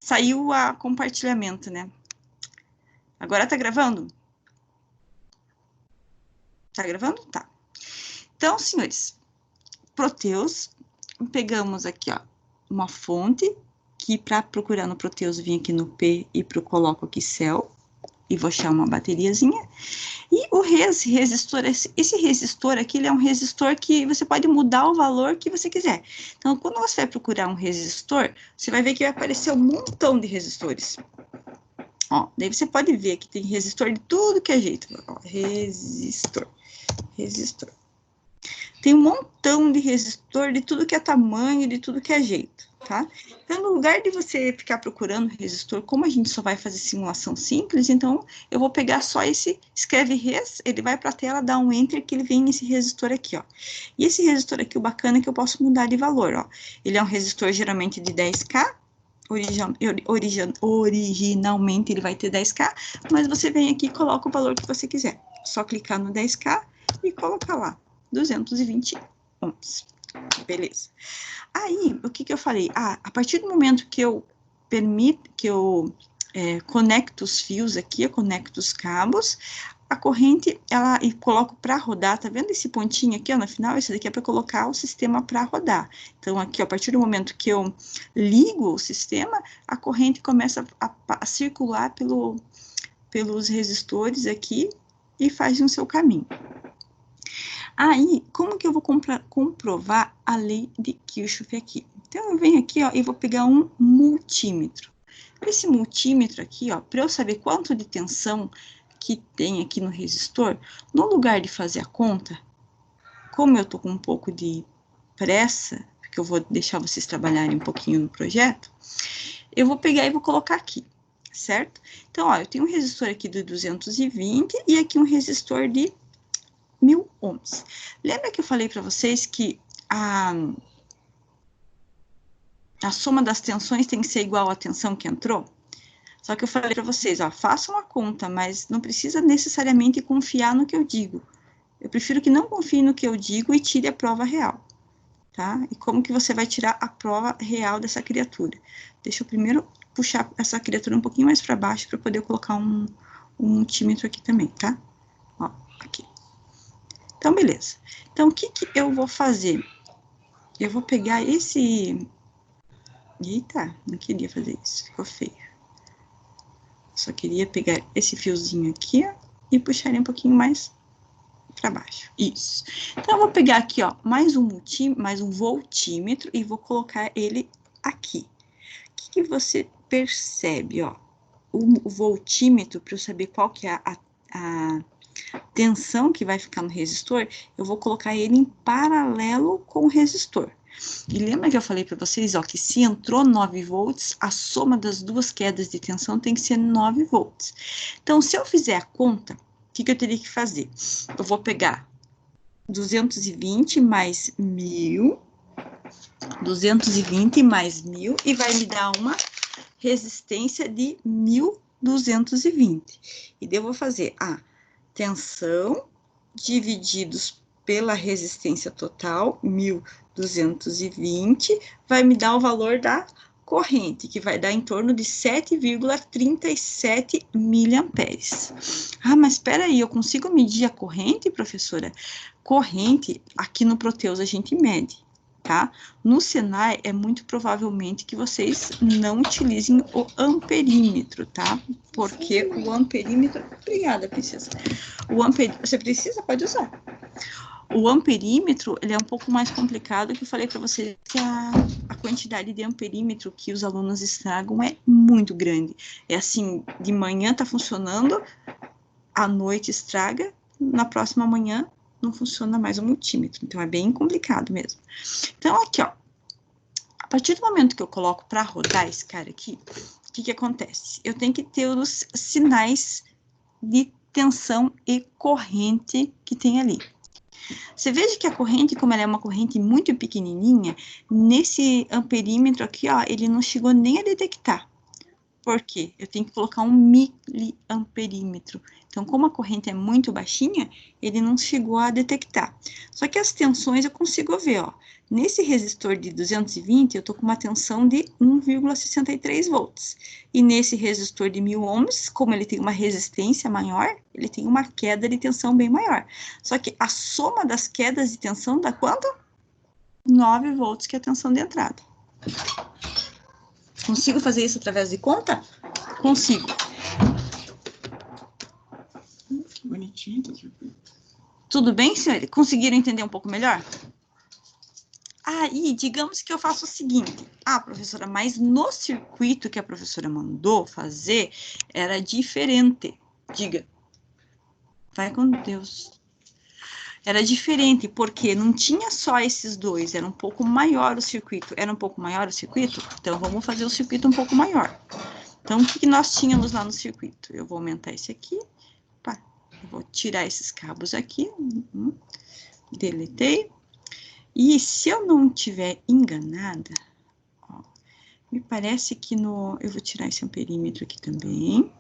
Saiu a compartilhamento, né? Agora tá gravando? Tá gravando? Tá. Então, senhores, Proteus, pegamos aqui, ó, uma fonte, que para procurar no Proteus, vim aqui no P e coloco aqui céu, e vou achar uma bateriazinha. E o resistor, esse resistor aqui, ele é um resistor que você pode mudar o valor que você quiser. Então, quando você vai procurar um resistor, você vai ver que vai aparecer um montão de resistores. Ó, daí você pode ver que tem resistor de tudo que é jeito. Ó, resistor. Tem um montão de resistor de tudo que é tamanho, de tudo que é jeito, tá? Então, no lugar de você ficar procurando resistor, como a gente só vai fazer simulação simples, então eu vou pegar só esse, escreve res, ele vai para a tela, dá um enter, que ele vem nesse resistor aqui, ó. E esse resistor aqui, o bacana é que eu posso mudar de valor, ó. Ele é um resistor geralmente de 10K, originalmente ele vai ter 10K, mas você vem aqui e coloca o valor que você quiser. Só clicar no 10K e colocar lá, 220 ohms. Beleza. Aí, o que eu falei? Ah, a partir do momento que eu conecto os fios aqui, eu conecto os cabos, a corrente, e coloco para rodar, tá vendo esse pontinho aqui, ó, no final? Isso daqui é para colocar o sistema para rodar. Então, aqui, ó, a partir do momento que eu ligo o sistema, a corrente começa a circular pelos resistores aqui e faz o seu caminho. Aí, como que eu vou comprovar a lei de Kirchhoff aqui? Então, eu venho aqui, ó, e vou pegar um multímetro. Esse multímetro aqui, ó, para eu saber quanto de tensão que tem aqui no resistor, no lugar de fazer a conta, como eu tô com um pouco de pressa, porque eu vou deixar vocês trabalharem um pouquinho no projeto, eu vou pegar e vou colocar aqui, certo? Então, ó, eu tenho um resistor aqui de 220 e aqui um resistor de 1000 ohms. Lembra que eu falei para vocês que a soma das tensões tem que ser igual à tensão que entrou? Só que eu falei para vocês, ó, façam a conta, mas não precisa necessariamente confiar no que eu digo. Eu prefiro que não confie no que eu digo e tire a prova real, tá? E como que você vai tirar a prova real dessa criatura? Deixa eu primeiro puxar essa criatura um pouquinho mais para baixo para poder colocar um multímetro aqui também, tá? Ó, aqui. Então, beleza. Então, o que eu vou fazer? Eu vou pegar esse... Eita, não queria fazer isso, ficou feio. Só queria pegar esse fiozinho aqui, ó, e puxar ele um pouquinho mais para baixo. Isso. Então, eu vou pegar aqui, ó, mais um voltímetro e vou colocar ele aqui. O que você percebe, ó? O voltímetro, para eu saber qual que é a tensão que vai ficar no resistor, eu vou colocar ele em paralelo com o resistor. E lembra que eu falei para vocês, ó, que se entrou 9 volts, a soma das duas quedas de tensão tem que ser 9 volts. Então, se eu fizer a conta, o que eu teria que fazer? Eu vou pegar 220 mais 1000, 220 mais 1000, e vai me dar uma resistência de 1220. E daí eu vou fazer a tensão divididos pela resistência total, 1220, vai me dar o valor da corrente, que vai dar em torno de 7,37 miliamperes. Ah, mas espera aí, eu consigo medir a corrente, professora? Corrente, aqui no Proteus a gente mede, tá? No Senai, é muito provavelmente que vocês não utilizem o amperímetro, tá? Porque o amperímetro... Obrigada, princesa. Você precisa? Pode usar. O amperímetro, ele é um pouco mais complicado, que eu falei para vocês que a quantidade de amperímetro que os alunos estragam é muito grande. É assim, de manhã tá funcionando, à noite estraga, na próxima manhã não funciona mais o multímetro. Então, é bem complicado mesmo. Então, aqui, ó. A partir do momento que eu coloco para rodar esse cara aqui, o que acontece? Eu tenho que ter os sinais de tensão e corrente que tem ali. Você veja que a corrente, como ela é uma corrente muito pequenininha, nesse amperímetro aqui, ó, ele não chegou nem a detectar. Por quê? Eu tenho que colocar um miliamperímetro. Então, como a corrente é muito baixinha, ele não chegou a detectar. Só que as tensões eu consigo ver, ó. Nesse resistor de 220, eu estou com uma tensão de 1,63 volts. E nesse resistor de 1000 ohms, como ele tem uma resistência maior, ele tem uma queda de tensão bem maior. Só que a soma das quedas de tensão dá quanto? 9 volts, que é a tensão de entrada. Consigo fazer isso através de conta? Consigo. Bonitinho, tá tranquilo. Tudo bem, senhores? Conseguiram entender um pouco melhor? Aí, digamos que eu faço o seguinte. Ah, professora, mas no circuito que a professora mandou fazer, era diferente. Diga. Vai com Deus. Era diferente, porque não tinha só esses dois, era um pouco maior o circuito. Era um pouco maior o circuito? Então, vamos fazer o circuito um pouco maior. Então, o que nós tínhamos lá no circuito? Eu vou aumentar esse aqui. Pá, eu vou tirar esses cabos aqui. Deletei. E se eu não estiver enganada, ó, me parece que no... Eu vou tirar esse amperímetro aqui também.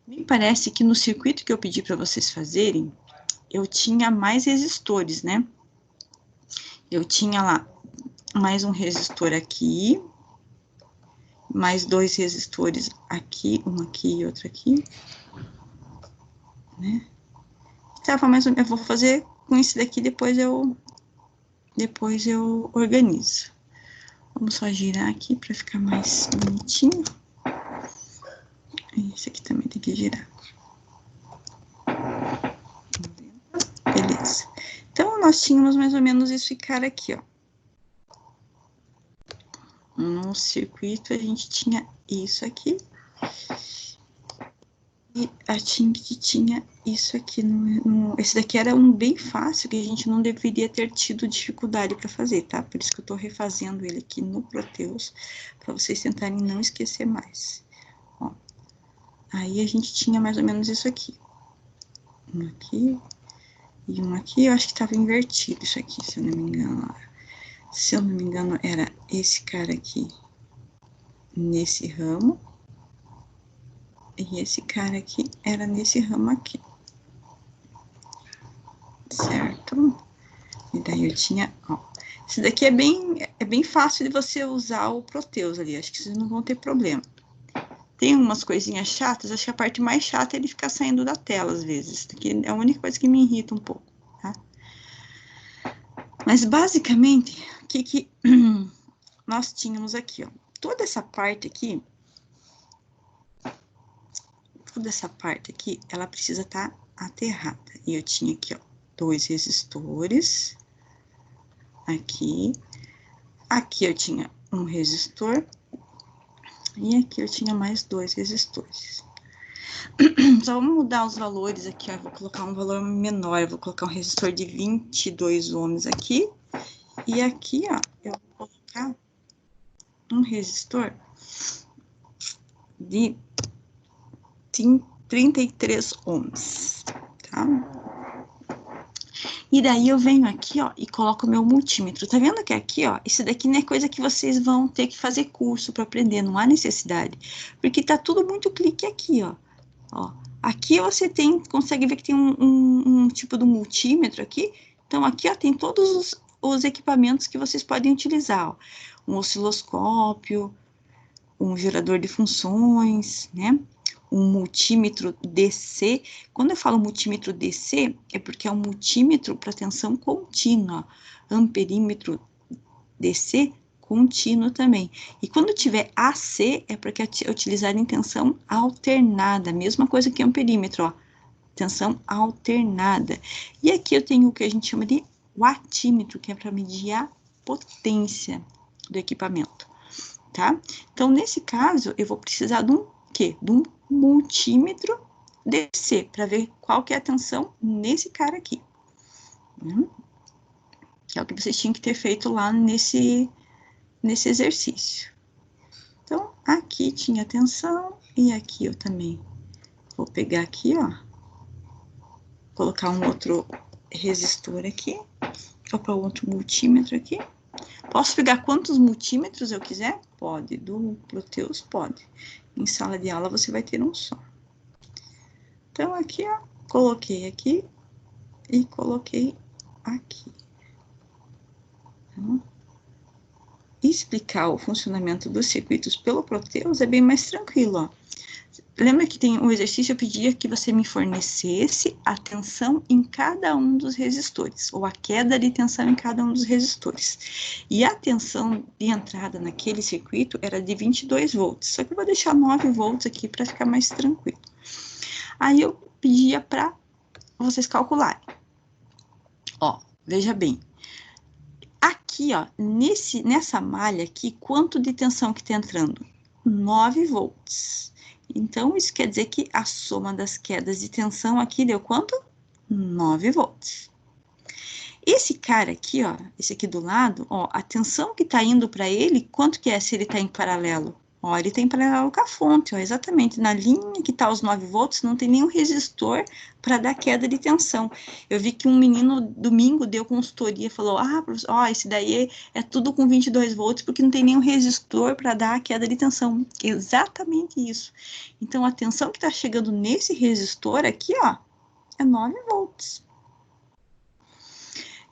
Me parece que no circuito que eu pedi para vocês fazerem, eu tinha mais resistores, né? Eu tinha lá mais um resistor aqui, mais 2 resistores aqui, um aqui e outro aqui, né? Tava mais ou menos, eu vou fazer com esse daqui, depois eu organizo. Vamos só girar aqui para ficar mais bonitinho. Esse aqui também tem que girar. Beleza. Então, nós tínhamos mais ou menos esse cara aqui, ó. No circuito, a gente tinha isso aqui. E a Tinct tinha isso aqui. Esse daqui era um bem fácil, que a gente não deveria ter tido dificuldade para fazer, tá? Por isso que eu tô refazendo ele aqui no Proteus, para vocês tentarem não esquecer mais. Ó. Aí a gente tinha mais ou menos isso aqui. Um aqui e um aqui. Eu acho que tava invertido isso aqui, se eu não me engano. Se eu não me engano, era esse cara aqui nesse ramo. E esse cara aqui era nesse ramo aqui. Certo? E daí eu tinha, ó. Esse daqui é bem fácil de você usar o Proteus ali. Acho que vocês não vão ter problema. Tem umas coisinhas chatas. Acho que a parte mais chata é ele ficar saindo da tela às vezes. Isso daqui é a única coisa que me irrita um pouco, tá? Mas basicamente, o que nós tínhamos aqui, ó. Toda essa parte aqui, ela precisa estar aterrada. E eu tinha aqui, ó, 2 resistores. Aqui. Aqui eu tinha um resistor. E aqui eu tinha mais 2 resistores. Só vamos mudar os valores aqui, ó. Eu vou colocar um valor menor. Eu vou colocar um resistor de 22 ohms aqui. E aqui, ó, eu vou colocar um resistor de 33 ohms, tá? E daí eu venho aqui, ó, e coloco o meu multímetro. Tá vendo que aqui, ó, isso daqui não é coisa que vocês vão ter que fazer curso para aprender, não há necessidade. Porque tá tudo muito clique aqui, ó. Ó, aqui você consegue ver que tem um tipo de multímetro aqui. Então, aqui, ó, tem todos os equipamentos que vocês podem utilizar, ó. Um osciloscópio, um gerador de funções, né? Um multímetro DC. Quando eu falo multímetro DC, é porque é um multímetro para tensão contínua. Amperímetro DC contínuo também. E quando tiver AC, é porque é utilizado em tensão alternada. Mesma coisa que amperímetro, ó. Tensão alternada. E aqui eu tenho o que a gente chama de wattímetro, que é para medir a potência do equipamento, tá? Então, nesse caso, eu vou precisar de um quê? De um multímetro DC, para ver qual que é a tensão nesse cara aqui. Que é o que vocês tinham que ter feito lá nesse exercício. Então, aqui tinha tensão, e aqui eu também vou pegar aqui, ó, colocar um outro resistor aqui, ou outro multímetro aqui. Posso pegar quantos multímetros eu quiser? Pode, do Proteus pode. Em sala de aula você vai ter um só. Então, aqui, ó, coloquei aqui e coloquei aqui. Então, explicar o funcionamento dos circuitos pelo Proteus é bem mais tranquilo, ó. Lembra que tem um exercício, eu pedia que você me fornecesse a tensão em cada um dos resistores, ou a queda de tensão em cada um dos resistores. E a tensão de entrada naquele circuito era de 22 volts, só que eu vou deixar 9 volts aqui para ficar mais tranquilo. Aí eu pedia para vocês calcularem. Ó, veja bem. Aqui, ó, nessa malha aqui, quanto de tensão que está entrando? 9 volts. Então, isso quer dizer que a soma das quedas de tensão aqui deu quanto? 9 volts. Esse cara aqui, ó, esse aqui do lado, ó, a tensão que está indo para ele, quanto que é se ele está em paralelo? Ó, ele tem paralelo com a fonte, ó, exatamente. Na linha que está os 9 volts, não tem nenhum resistor para dar queda de tensão. Eu vi que um menino, domingo, deu consultoria, falou, ó, esse daí é tudo com 22 volts, porque não tem nenhum resistor para dar a queda de tensão. Exatamente isso. Então, a tensão que está chegando nesse resistor aqui, ó, é 9 volts.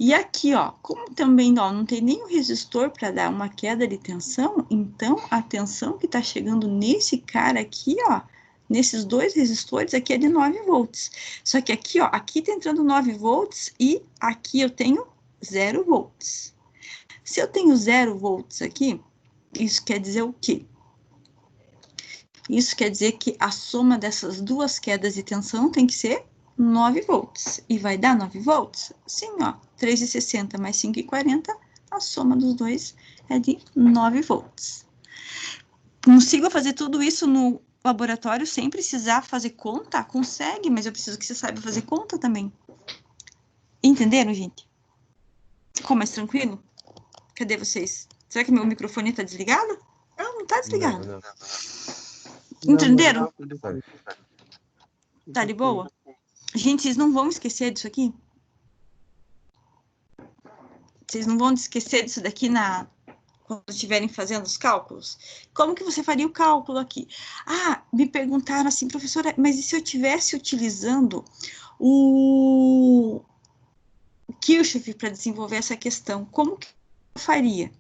E aqui, ó, como também, ó, não tem nenhum resistor para dar uma queda de tensão, então a tensão que está chegando nesse cara aqui, ó, nesses dois resistores aqui é de 9 volts. Só que aqui, ó, aqui tá entrando 9 volts e aqui eu tenho 0 volts. Se eu tenho 0 volts aqui, isso quer dizer o quê? Isso quer dizer que a soma dessas duas quedas de tensão tem que ser 9 volts. E vai dar 9 volts? Sim, ó. 3,60 mais 5,40, a soma dos dois é de 9 volts. Consigo fazer tudo isso no laboratório sem precisar fazer conta? Consegue, mas eu preciso que você saiba fazer conta também. Entenderam, gente? Ficou mais tranquilo? Cadê vocês? Será que meu microfone tá desligado? Não tá desligado. Não. Entenderam? Não, Tá de boa? Gente, vocês não vão esquecer disso aqui? Vocês não vão esquecer disso daqui quando estiverem fazendo os cálculos? Como que você faria o cálculo aqui? Me perguntaram assim, professora, mas e se eu estivesse utilizando o Kirchhoff para desenvolver essa questão? Como que eu faria?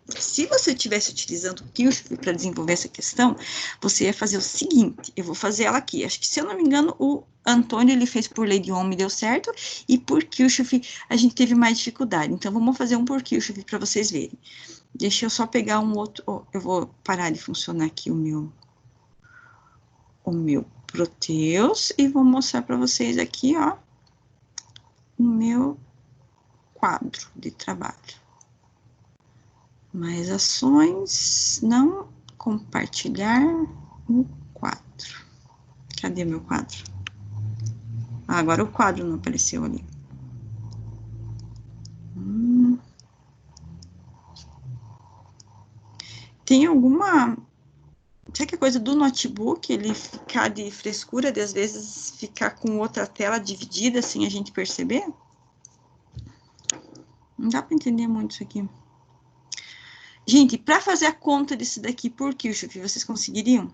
Se você estivesse utilizando o Kirchhoff para desenvolver essa questão, você ia fazer o seguinte, eu vou fazer ela aqui, acho que se eu não me engano, o Antônio, ele fez por lei de Ohm e deu certo, e por Kirchhoff a gente teve mais dificuldade, então vamos fazer um por Kirchhoff para vocês verem. Deixa eu só pegar um outro, eu vou parar de funcionar aqui o meu Proteus, e vou mostrar para vocês aqui, ó, o meu quadro de trabalho. Mais ações, não compartilhar o quadro. Cadê meu quadro? Agora o quadro não apareceu ali. Tem alguma... Será que é coisa do notebook, ele ficar de frescura, de às vezes ficar com outra tela dividida sem a gente perceber? Não dá para entender muito isso aqui. Gente, para fazer a conta disso daqui por Kirchhoff, vocês conseguiriam?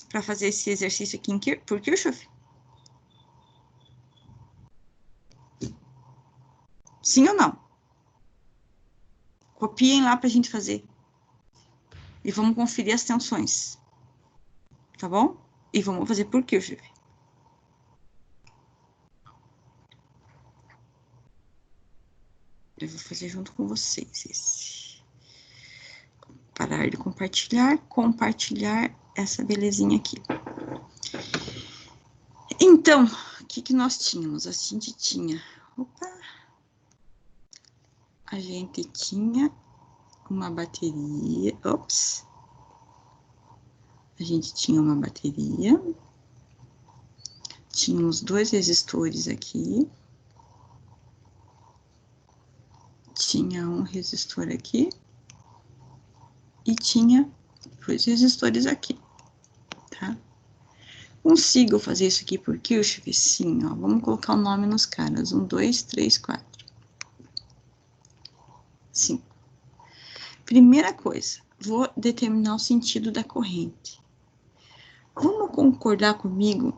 Para fazer esse exercício aqui por Kirchhoff? Sim ou não? Copiem lá para a gente fazer. E vamos conferir as tensões. Tá bom? E vamos fazer por Kirchhoff. Eu vou fazer junto com vocês esse. Parar de compartilhar essa belezinha aqui. Então, o que nós tínhamos? A gente tinha uma bateria, a gente tinha uma bateria, tínhamos 2 resistores aqui, tinha um resistor aqui, e tinha 2 resistores aqui, tá? Consigo fazer isso aqui por Kirchhoff? Sim, ó, vamos colocar o nome nos caras, 1, 2, 3, 4. 5. Primeira coisa, vou determinar o sentido da corrente. Vamos concordar comigo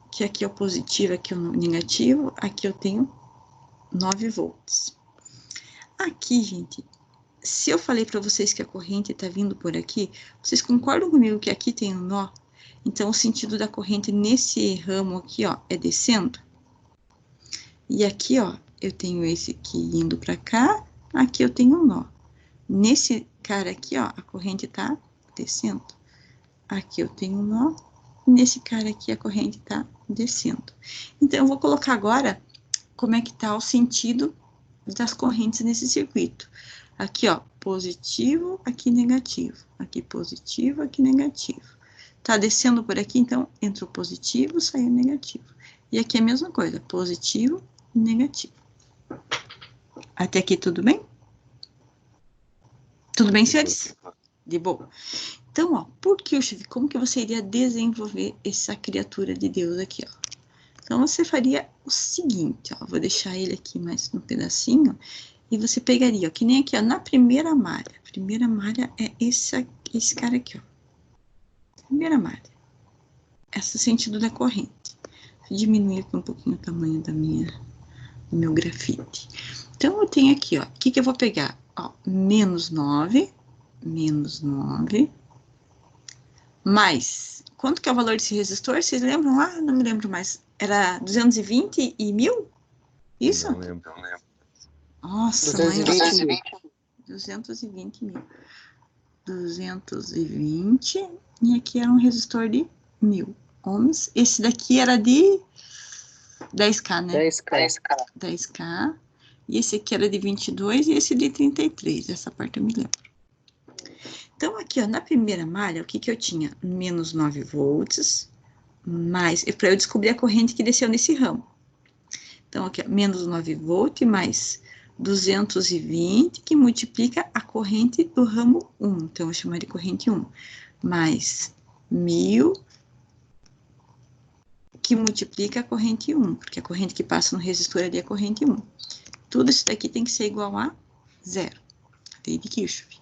que aqui é o positivo, aqui é o negativo, aqui eu tenho 9 volts. aqui, gente, se eu falei para vocês que a corrente está vindo por aqui, vocês concordam comigo que aqui tem um nó? Então, o sentido da corrente nesse ramo aqui, ó, é descendo. E aqui, ó, eu tenho esse aqui indo para cá, aqui eu tenho um nó. Nesse cara aqui, ó, a corrente tá descendo. Aqui eu tenho um nó, nesse cara aqui a corrente tá descendo. Então, eu vou colocar agora como é que tá o sentido das correntes nesse circuito. Aqui, ó, positivo, aqui negativo. Aqui positivo, aqui negativo. Tá descendo por aqui, então, entrou positivo, saiu negativo. E aqui é a mesma coisa, positivo e negativo. Até aqui tudo bem? Tudo bem, senhores? De boa. Então, ó, por Kirchhoff, como que você iria desenvolver essa criatura de Deus aqui, ó? Então, você faria o seguinte, ó, vou deixar ele aqui mais um pedacinho, e você pegaria, ó, que nem aqui, ó, na primeira malha. A primeira malha é esse cara aqui, ó. Primeira malha. Esse é o sentido da corrente. Vou diminuir aqui um pouquinho o tamanho do meu grafite. Então, eu tenho aqui, ó, o que eu vou pegar? Ó, menos 9, mais, quanto que é o valor desse resistor? Vocês lembram lá? Não me lembro mais. Era 220 e 1000? Isso? Não lembro. Nossa, 220 mil. 220 mil. 220, e aqui era um resistor de 1000 ohms. Esse daqui era de 10K, né? 10K. E esse aqui era de 22 e esse de 33. Essa parte eu me lembro. Então, aqui, ó, na primeira malha, o que que eu tinha? Menos 9 volts, mais... para eu descobrir a corrente que desceu nesse ramo. Então, aqui, ó, menos 9 volts mais 220, que multiplica a corrente do ramo 1. Então, eu vou chamar de corrente 1. Mais 1000, que multiplica a corrente 1, porque a corrente que passa no resistor ali é a corrente 1. Tudo isso daqui tem que ser igual a 0. Lei de Kirchhoff.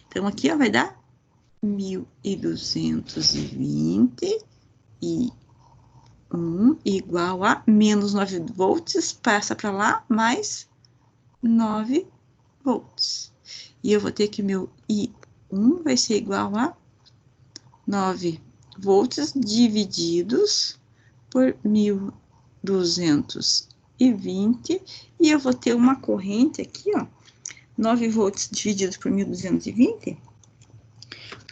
Então, aqui, ó, vai dar 1220 e 1 igual a menos 9 volts, passa para lá, mais 9 volts. E eu vou ter que meu I1 vai ser igual a 9 volts divididos por 1220, e eu vou ter uma corrente aqui, ó, 9 volts divididos por 1220,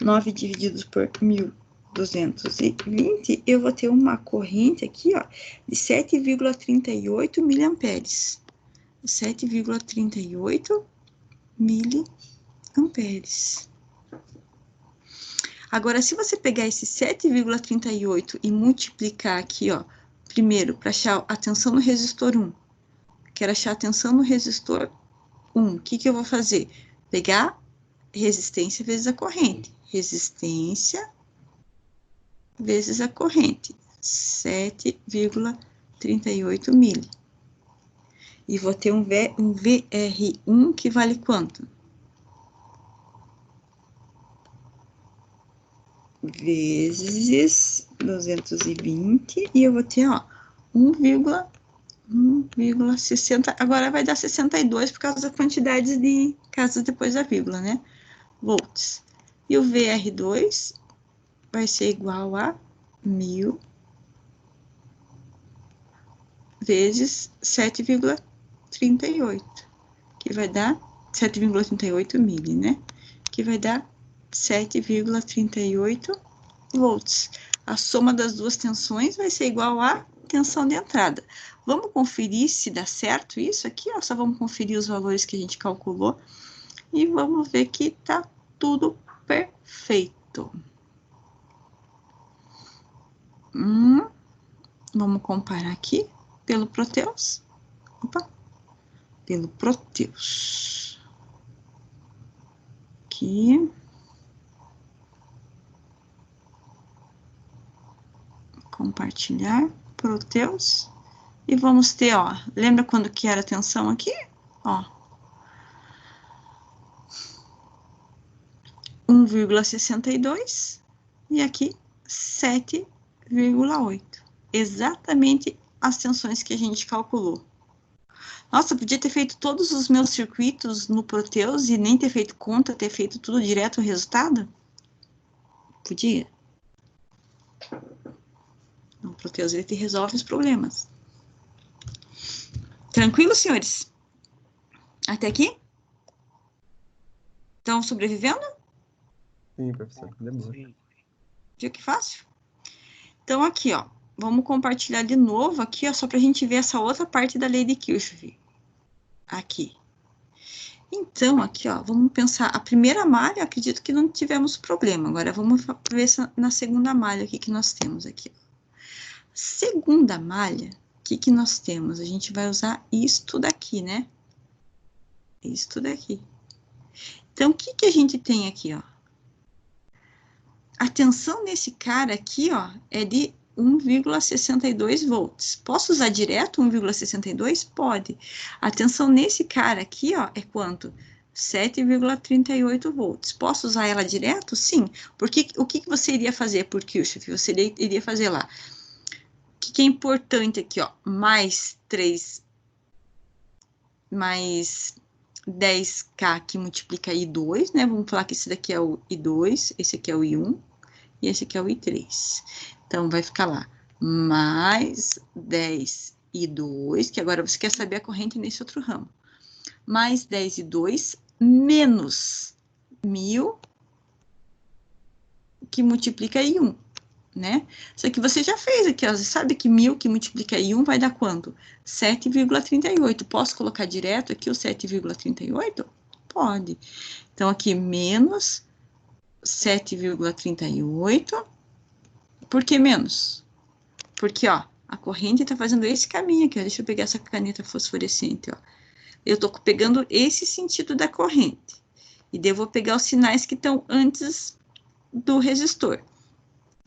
9 divididos por 1220, eu vou ter uma corrente aqui, ó, de 7,38 miliamperes. 7,38 miliamperes. Agora, se você pegar esse 7,38 e multiplicar aqui, ó, primeiro, para achar a tensão no resistor 1, quero achar a tensão no resistor 1, o que que eu vou fazer? Pegar resistência vezes a corrente. Resistência vezes a corrente. 7,38 mili. E vou ter um VR1 que vale quanto? Vezes 220, e eu vou ter, ó, 1,60, agora vai dar 62 por causa da quantidade de casas depois da vírgula, né? Volts. E o VR2 vai ser igual a 1000 vezes 7,38, que vai dar 7,38 mili, né? Que vai dar 7,38 volts. A soma das duas tensões vai ser igual à tensão de entrada. Vamos conferir se dá certo isso aqui, ó, só vamos conferir os valores que a gente calculou e vamos ver que tá tudo perfeito. Vamos comparar aqui pelo Proteus. Opa! Pelo Proteus. Aqui. Compartilhar, Proteus. E vamos ter, ó, lembra quando que era a tensão aqui? Ó. 1,62 e aqui 7,8. Exatamente as tensões que a gente calculou. Nossa, podia ter feito todos os meus circuitos no Proteus e nem ter feito conta, ter feito tudo direto o resultado? Podia. O Proteus, ele te resolve os problemas. Tranquilo, senhores? Até aqui? Estão sobrevivendo? Sim, professor. Demora. Viu que fácil? Então, aqui, ó. Vamos compartilhar de novo aqui, ó, só para a gente ver essa outra parte da lei de Kirchhoff. Aqui. Então, aqui, ó, vamos pensar. A primeira malha, acredito que não tivemos problema. Agora, vamos ver na segunda malha, o que nós temos aqui. Segunda malha, o que nós temos? A gente vai usar isto daqui, né? Isto daqui. Então, o que a gente tem aqui, ó? A tensão nesse cara aqui, ó, é de 1,62 volts. Posso usar direto 1,62? Pode. A tensão nesse cara aqui, ó, é quanto? 7,38 volts. Posso usar ela direto? Sim. Porque o que você iria fazer por Kirchhoff? Você iria fazer lá. O que é importante aqui, ó? Mais 3, mais 10K que multiplica I2, né? Vamos falar que esse daqui é o I2, esse aqui é o I1. E esse aqui é o I3. Então, vai ficar lá, mais 10 I2, que agora você quer saber a corrente nesse outro ramo. Mais 10 I2, menos 1000, que multiplica I1, né? Só que você já fez aqui, ó, você sabe que 1000 que multiplica I1 vai dar quanto? 7,38. Posso colocar direto aqui o 7,38? Pode. Então, aqui, menos 7,38. Por que menos? Porque, ó, a corrente tá fazendo esse caminho aqui, ó. Deixa eu pegar essa caneta fosforescente, ó. Eu tô pegando esse sentido da corrente. E daí eu vou pegar os sinais que estão antes do resistor.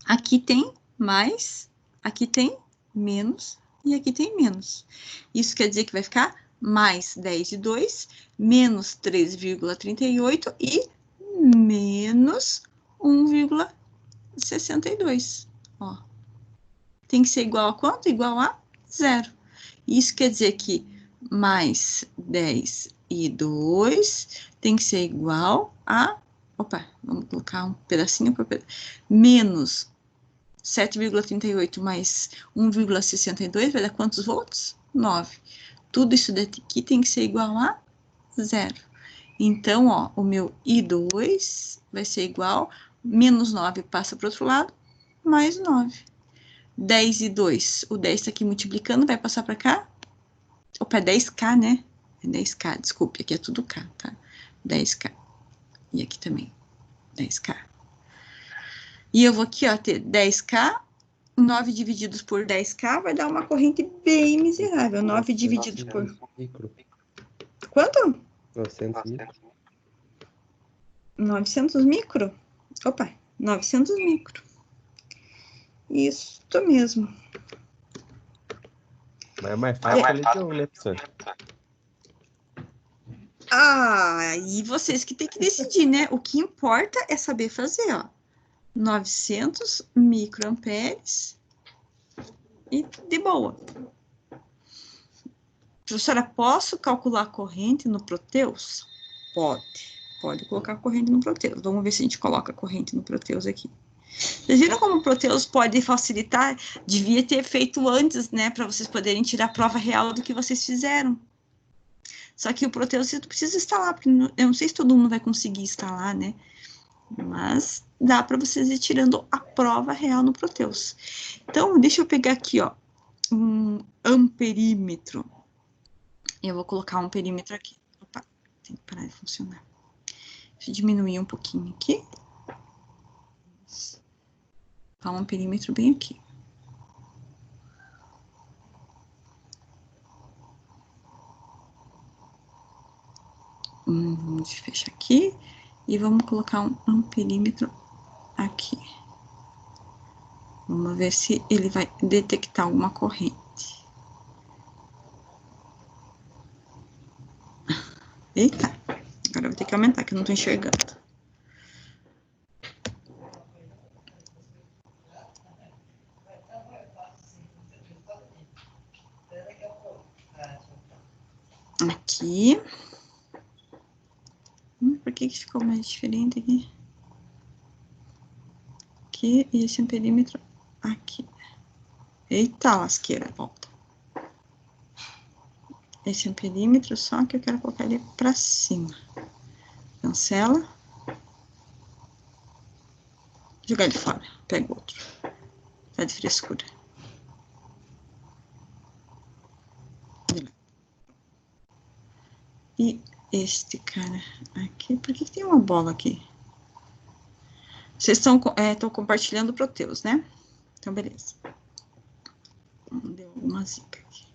Aqui tem mais, aqui tem menos e aqui tem menos. Isso quer dizer que vai ficar mais 10 de 2, menos 3,38 e menos 1,62. Ó. Tem que ser igual a quanto? Igual a 0. Isso quer dizer que mais 10 e 2 tem que ser igual a... Opa, vamos colocar um pedacinho por pedacinho. Menos 7,38 mais 1,62 vai dar quantos volts? 9. Tudo isso daqui tem que ser igual a 0. Então, ó, o meu I2 vai ser igual, menos 9 passa para o outro lado, mais 9. 10 e 2, o 10 está aqui multiplicando, vai passar para cá. Opa, é 10K, né? É 10K, desculpe, aqui é tudo K, tá? 10K. E aqui também, 10K. E eu vou aqui, ó, ter 10K, 9 divididos por 10K vai dar uma corrente bem miserável. 9 divididos por... Micro. Quanto? 900 micro. 900 micro? Opa, 900 micro. Isso mesmo. Mas é mais fácil ali que eu, né, professor? Ah, e vocês que tem que decidir, né? O que importa é saber fazer, ó. 900 microamperes e de boa. Professora, posso calcular a corrente no Proteus? Pode colocar a corrente no Proteus. Vamos ver se a gente coloca a corrente no Proteus aqui. Vocês viram como o Proteus pode facilitar? Devia ter feito antes, né? Para vocês poderem tirar a prova real do que vocês fizeram. Só que o Proteus você precisa instalar, porque eu não sei se todo mundo vai conseguir instalar, né? Mas dá para vocês ir tirando a prova real no Proteus. Então, deixa eu pegar aqui, ó, um amperímetro. Eu vou colocar um perímetro aqui. Opa, tem que parar de funcionar. Deixa eu diminuir um pouquinho aqui. Colocar um perímetro bem aqui. Vamos fechar aqui. E vamos colocar um amperímetro aqui. Vamos ver se ele vai detectar alguma corrente. Eita, agora eu vou ter que aumentar, que eu não tô enxergando. Aqui. Por que ficou mais diferente aqui? Aqui, e esse amperímetro aqui. Eita, lasqueira, volta. Esse amperímetro, só que eu quero colocar ele pra cima. Cancela. Jogar ele fora. Pega o outro. Tá de frescura. E este cara aqui, por que tem uma bola aqui? Vocês estão compartilhando o Proteus, né? Então, beleza. Deu uma zica aqui.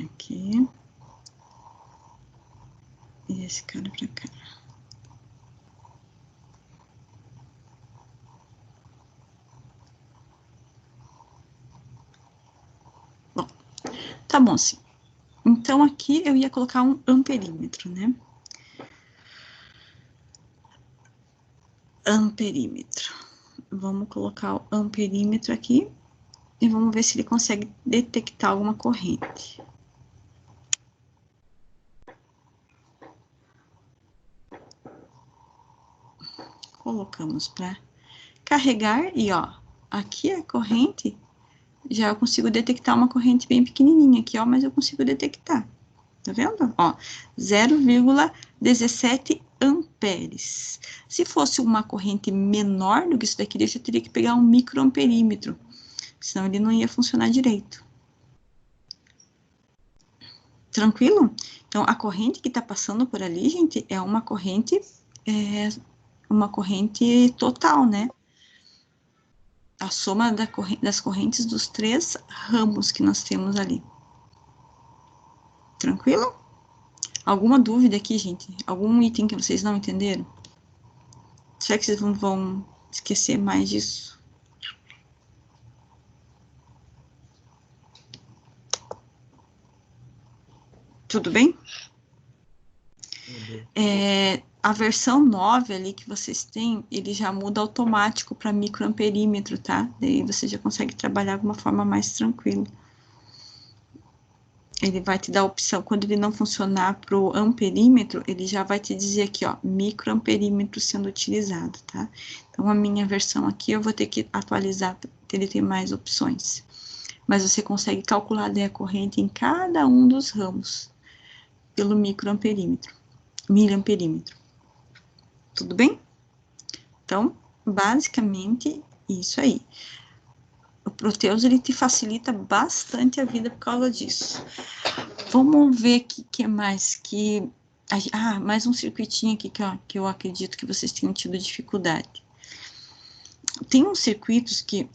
Aqui. E esse cara pra cá. Bom, tá bom, sim. Então, aqui eu ia colocar um amperímetro, né? Amperímetro. Vamos colocar o amperímetro aqui e vamos ver se ele consegue detectar alguma corrente. Colocamos para carregar e, ó, aqui a corrente, já eu consigo detectar uma corrente bem pequenininha aqui, ó, mas eu consigo detectar. Tá vendo? Ó, 0,17 amperes. Se fosse uma corrente menor do que isso daqui, você teria que pegar um microamperímetro, senão ele não ia funcionar direito. Tranquilo? Então, a corrente que está passando por ali, gente, é uma corrente total, né? A soma das correntes dos 3 ramos que nós temos ali. Tranquilo? Alguma dúvida aqui, gente? Algum item que vocês não entenderam? Será que vocês não vão esquecer mais disso? Tudo bem? A versão 9 ali que vocês têm, ele já muda automático para microamperímetro, tá? Daí você já consegue trabalhar de uma forma mais tranquila. Ele vai te dar a opção, quando ele não funcionar para o amperímetro, ele já vai te dizer aqui, ó, microamperímetro sendo utilizado, tá? Então, a minha versão aqui, eu vou ter que atualizar, para ele ter mais opções. Mas você consegue calcular a corrente em cada um dos ramos, pelo microamperímetro, miliamperímetro. Tudo bem? Então, basicamente, isso aí. O Proteus, ele te facilita bastante a vida por causa disso. Vamos ver o que mais que... mais um circuitinho aqui que eu acredito que vocês tenham tido dificuldade. Tem uns circuitos que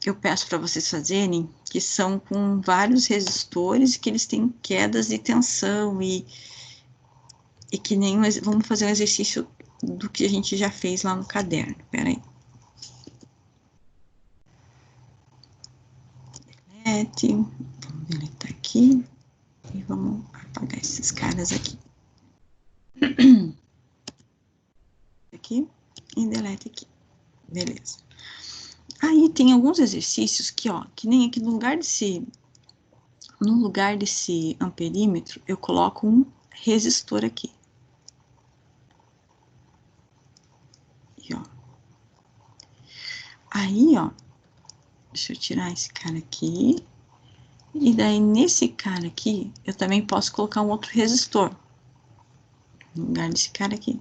eu peço para vocês fazerem, que são com vários resistores, que eles têm quedas de tensão e que nem... Vamos fazer um exercício do que a gente já fez lá no caderno. Peraí. Vamos deletar aqui. E vamos apagar esses caras aqui. Aqui e delete aqui. Beleza. Aí tem alguns exercícios que, ó, que nem aqui no lugar desse amperímetro, eu coloco um resistor aqui. E, ó. Aí, ó, deixa eu tirar esse cara aqui. E daí, nesse cara aqui, eu também posso colocar um outro resistor. No lugar desse cara aqui.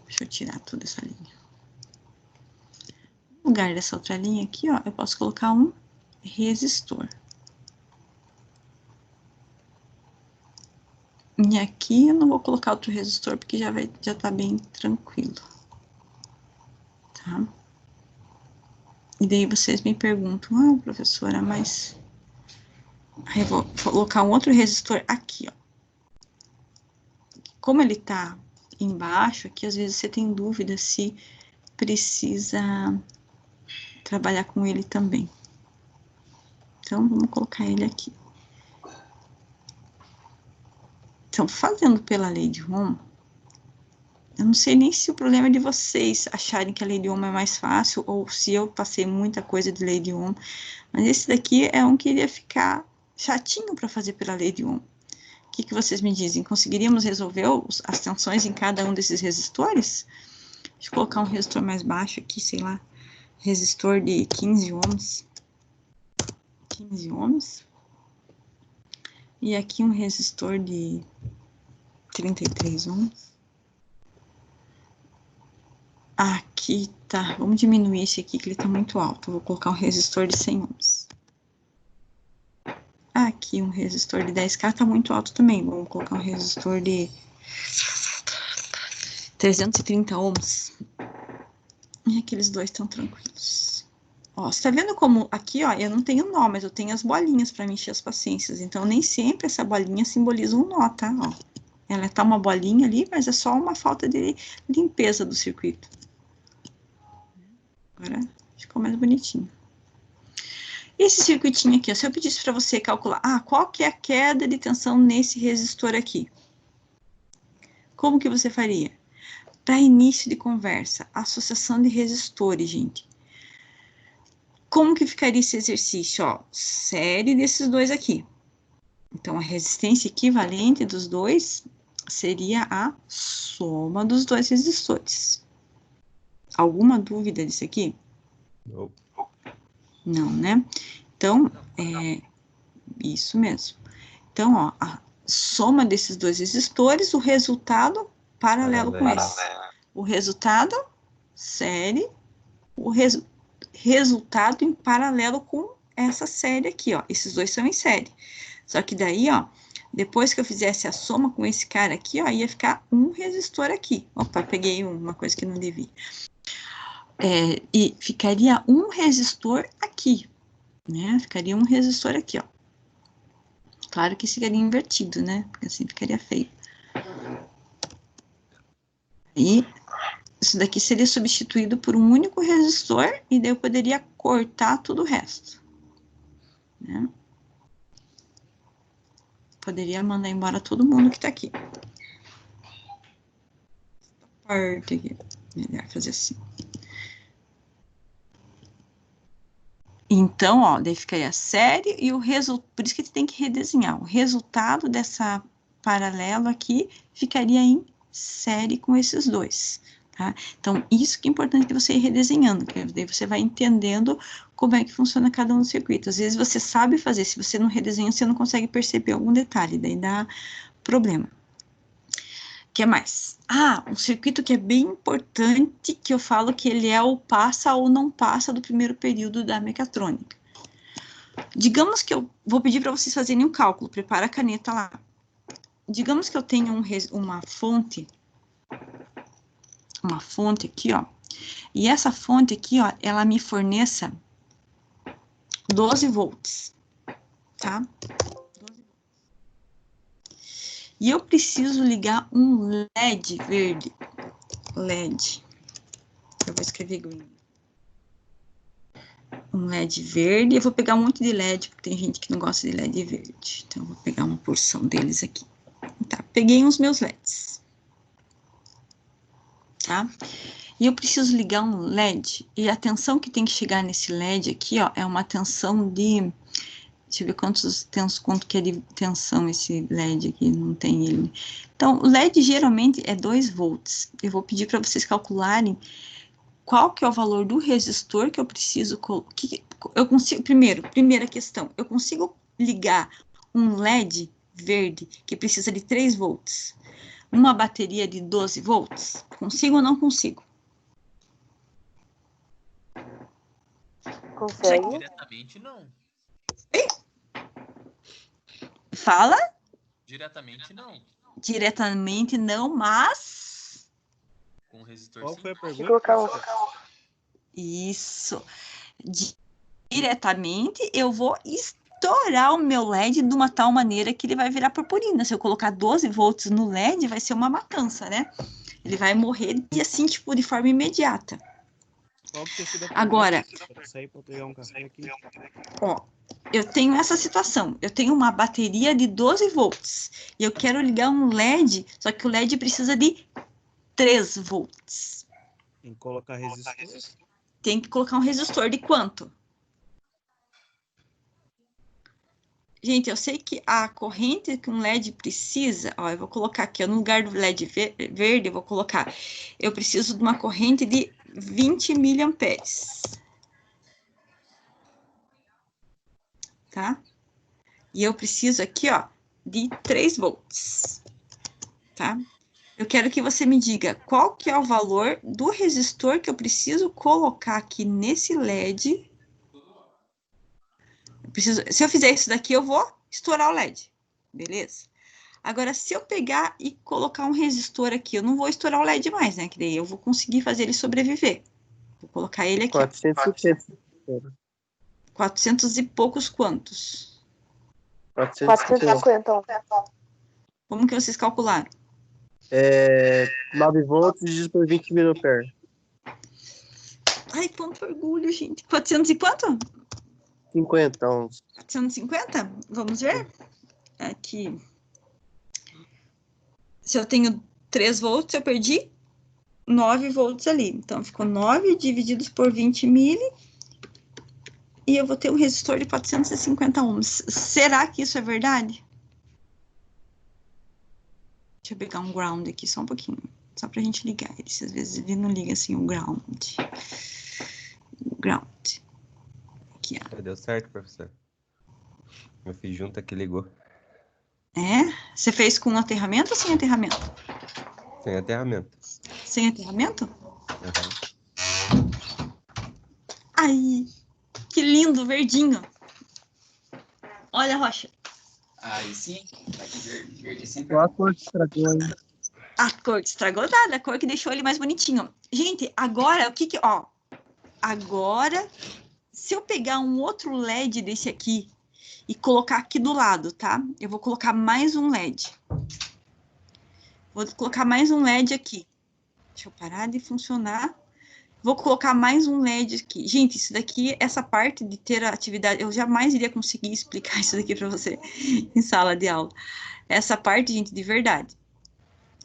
Deixa eu tirar toda essa linha. No lugar dessa outra linha aqui, ó, eu posso colocar um resistor. E aqui eu não vou colocar outro resistor, porque já tá bem tranquilo. Tá? E daí vocês me perguntam, professora, mas... Aí eu vou colocar um outro resistor aqui, ó. Como ele tá embaixo, aqui às vezes você tem dúvida se precisa trabalhar com ele também. Então, vamos colocar ele aqui. Então, fazendo pela lei de Ohm, Eu não sei nem se o problema é de vocês acharem que a lei de Ohm é mais fácil, ou se eu passei muita coisa de lei de Ohm, mas esse daqui é um que iria ficar chatinho para fazer pela lei de Ohm. O que vocês me dizem? Conseguiríamos resolver as tensões em cada um desses resistores? Deixa eu colocar um resistor mais baixo aqui, sei lá, resistor de 15 ohms. 15 ohms. E aqui um resistor de 33 ohms. Aqui tá, vamos diminuir esse aqui que ele tá muito alto. Eu vou colocar um resistor de 100 ohms. Aqui um resistor de 10K tá muito alto também. Vamos colocar um resistor de 330 ohms. E aqueles dois estão tranquilos. Ó, você tá vendo como aqui, ó, eu não tenho nó, mas eu tenho as bolinhas para me encher as paciências. Então, nem sempre essa bolinha simboliza um nó, tá? Ó, ela tá uma bolinha ali, mas é só uma falta de limpeza do circuito. Agora ficou mais bonitinho. Esse circuitinho aqui, ó, se eu pedisse para você calcular, qual que é a queda de tensão nesse resistor aqui? Como que você faria? Para início de conversa, associação de resistores, gente. Como que ficaria esse exercício? Ó, série desses dois aqui. Então, a resistência equivalente dos dois seria a soma dos dois resistores. Alguma dúvida disso aqui? Não. Não, né? Então, é isso mesmo. Então, ó, a soma desses dois resistores, o resultado paralelo com esse. O resultado, série, o resultado em paralelo com essa série aqui, ó. Esses dois são em série. Só que daí, ó, depois que eu fizesse a soma com esse cara aqui, ó, ia ficar um resistor aqui. Opa, peguei uma coisa que não devia. E ficaria um resistor aqui, né? Ficaria um resistor aqui, ó. Claro que ficaria invertido, né? Porque assim ficaria feio. E isso daqui seria substituído por um único resistor, e daí eu poderia cortar tudo o resto, né? Poderia mandar embora todo mundo que tá aqui. Essa parte aqui, melhor fazer assim. Então, ó, daí ficaria a série e o resultado, por isso que tem que redesenhar. O resultado dessa paralelo aqui ficaria em série com esses dois, tá? Então, isso que é importante de você ir redesenhando, que daí você vai entendendo como é que funciona cada um dos circuitos. Às vezes você sabe fazer, se você não redesenha, você não consegue perceber algum detalhe, daí dá problema. O que mais? Um circuito que é bem importante, que eu falo que ele é o passa ou não passa do primeiro período da mecatrônica. Digamos que eu vou pedir para vocês fazerem um cálculo, prepara a caneta lá. Digamos que eu tenho uma fonte aqui, ó, e essa fonte aqui, ó, ela me forneça 12 volts, tá? E eu preciso ligar um LED verde. LED. Eu vou escrever green. Um LED verde. Eu vou pegar um monte de LED, porque tem gente que não gosta de LED verde. Então, eu vou pegar uma porção deles aqui. Tá, peguei os meus LEDs. Tá? E eu preciso ligar um LED. E a tensão que tem que chegar nesse LED aqui, ó, é uma tensão de... Deixa eu ver quanto que é de tensão esse LED aqui, não tem ele. Então, o LED geralmente é 2 volts. Eu vou pedir para vocês calcularem qual que é o valor do resistor que eu preciso... eu consigo, primeira questão, eu consigo ligar um LED verde que precisa de 3 volts, uma bateria de 12 volts? Consigo ou não consigo? Consegue? Diretamente, não. Fala? Diretamente, não. Diretamente não, mas... Com resistor, Qual sim. foi a pergunta? Colocar um... Isso. Diretamente, eu vou estourar o meu LED de uma tal maneira que ele vai virar purpurina. Se eu colocar 12 volts no LED, vai ser uma matança, né? Ele vai morrer de, assim, tipo, de forma imediata. Agora, Sair para pegar um café aqui. ó, eu tenho essa situação. Eu tenho uma bateria de 12 volts e eu quero ligar um LED, só que o LED precisa de 3 volts. Tem que colocar resistor. Tem que colocar um resistor de quanto? Gente, eu sei que a corrente que um LED precisa, ó, eu vou colocar aqui, ó, no lugar do LED verde, eu vou colocar, eu preciso de uma corrente de 20 miliamperes. Tá? E eu preciso aqui, ó, de 3 volts. Tá? Eu quero que você me diga qual que é o valor do resistor que eu preciso colocar aqui nesse LED. Se eu fizer isso daqui, eu vou estourar o LED, beleza? Agora, se eu pegar e colocar um resistor aqui, eu não vou estourar o LED mais, né? Que daí eu vou conseguir fazer ele sobreviver. Vou colocar ele aqui. 450. 400 e poucos quantos? 450. Como que vocês calcularam? 9 volts dividido por 20 miliamperes. Ai, quanto orgulho, gente. 400 e quanto? 50 ohms. 450? Vamos ver? Aqui. Se eu tenho 3 volts, eu perdi 9 volts ali. Então, ficou 9 divididos por 20 mili. E eu vou ter um resistor de 450 ohms. Será que isso é verdade? Deixa eu pegar um ground aqui, só um pouquinho. Só pra gente ligar ele. Se às vezes ele não liga assim, o ground. Ground. Aqui, ó. Deu certo, professor. Eu fiz junto aqui, ligou. É? Você fez com aterramento ou sem aterramento? Sem aterramento. Sem aterramento? Uhum. Ai, que lindo, verdinho. Olha, Rocha. Aí sim, verde sempre. Só a cor que estragou, hein? A cor que estragou nada, a cor que deixou ele mais bonitinho. Gente, agora, o que que... Ó, agora, se eu pegar um outro LED desse aqui e colocar aqui do lado, tá? Eu vou colocar mais um LED. Vou colocar mais um LED aqui. Deixa eu parar de funcionar. Vou colocar mais um LED aqui. Gente, isso daqui, essa parte de ter a atividade, eu jamais iria conseguir explicar isso daqui para você em sala de aula. Essa parte, gente, de verdade.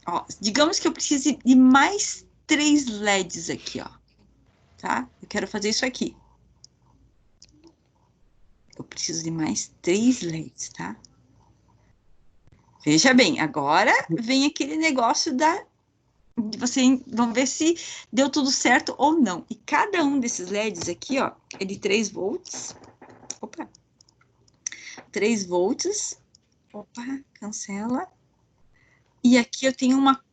Ó, digamos que eu precise de mais 3 LEDs aqui, ó. Tá? Eu quero fazer isso aqui. Eu preciso de mais 3 LEDs, tá? Veja bem, agora vem aquele negócio de você, vamos ver se deu tudo certo ou não. E cada um desses LEDs aqui, ó, é de 3 volts. Opa. 3 volts. Opa, cancela. E aqui eu tenho uma...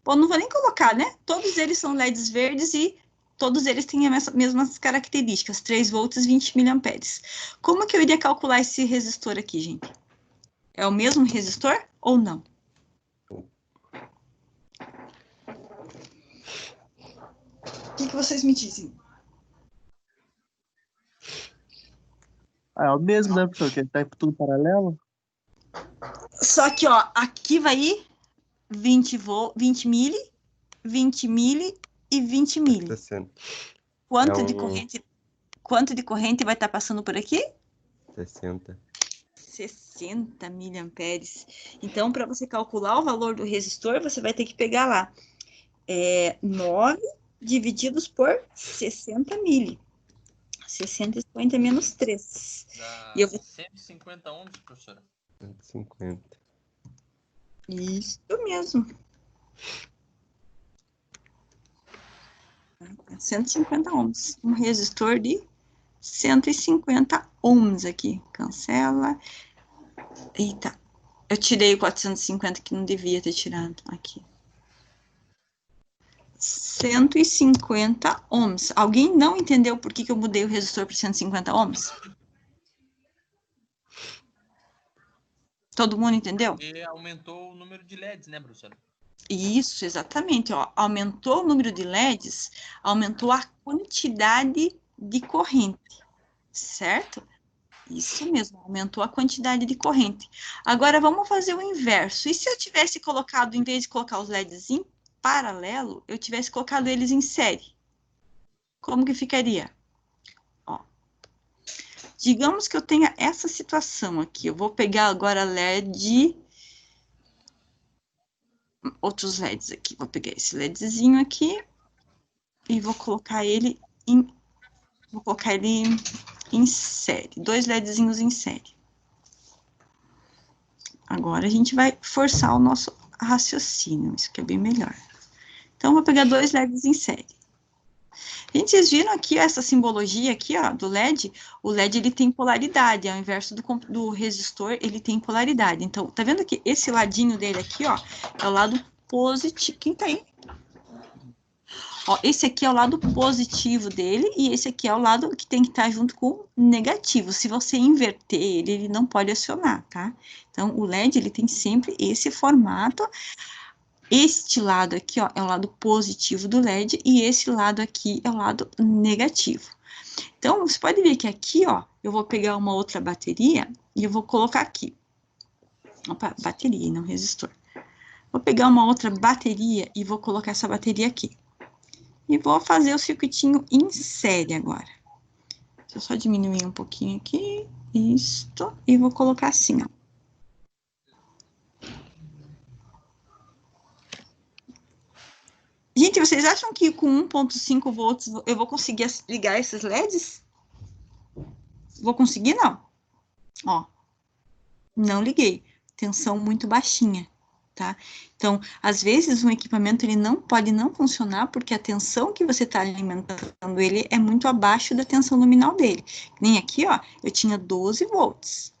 Bom, não vou nem colocar, né? Todos eles são LEDs verdes e todos eles têm as mesmas características. 3 volts, 20 miliamperes. Como que eu iria calcular esse resistor aqui, gente? É o mesmo resistor ou não? O que vocês me dizem? É o mesmo, né, professor? Que tá tudo paralelo. Só que, ó, aqui vai ir 20 mili, 20 mili e 20 mili. 60. Quanto de corrente vai estar passando por aqui? 60. 60 miliamperes. Então, para você calcular o valor do resistor, você vai ter que pegar lá 9 divididos por 60 mili. 650 menos 3. Dá E eu vou... 150 ohms, professora. 150. Isso mesmo. 150 ohms. Um resistor de 150 ohms aqui. Cancela. Eita. Eu tirei o 450 que não devia ter tirado. Aqui. 150 ohms. Alguém não entendeu por que eu mudei o resistor para 150 ohms? Todo mundo entendeu? E aumentou o número de LEDs, né, professora? Isso, exatamente. Ó, aumentou o número de LEDs, aumentou a quantidade de corrente, certo? Isso mesmo, aumentou a quantidade de corrente. Agora, vamos fazer o inverso. E se eu tivesse colocado, em vez de colocar os LEDs em paralelo, eu tivesse colocado eles em série? Como que ficaria? Ó, digamos que eu tenha essa situação aqui. Eu vou pegar agora LED outros LEDs aqui. Vou pegar esse LEDzinho aqui e vou colocar ele em série. 2 LEDzinhos em série. Agora a gente vai forçar o nosso raciocínio. Isso aqui é bem melhor. Então, vou pegar 2 LEDs em série. Gente, vocês viram aqui essa simbologia aqui, ó, do LED? O LED, ele tem polaridade, ao inverso do resistor, ele tem polaridade. Então, tá vendo que esse ladinho dele aqui, ó, é o lado positivo. Quem tá aí? Ó, esse aqui é o lado positivo dele e esse aqui é o lado que tem que estar junto com o negativo. Se você inverter ele, ele não pode acionar, tá? Então, o LED, ele tem sempre esse formato. Este lado aqui, ó, é o lado positivo do LED e esse lado aqui é o lado negativo. Então, você pode ver que aqui, ó, eu vou pegar uma outra bateria e eu vou colocar aqui. Opa, bateria, não resistor. Vou pegar uma outra bateria e vou colocar essa bateria aqui. E vou fazer o circuitinho em série agora. Deixa eu só diminuir um pouquinho aqui. Isto. E vou colocar assim, ó. Gente, vocês acham que com 1.5 volts eu vou conseguir ligar esses LEDs? Vou conseguir, não. Ó. Não liguei. Tensão muito baixinha. Tá? Então, às vezes, um equipamento ele não pode não funcionar porque a tensão que você está alimentando ele é muito abaixo da tensão nominal dele. Nem aqui, ó, eu tinha 12 volts.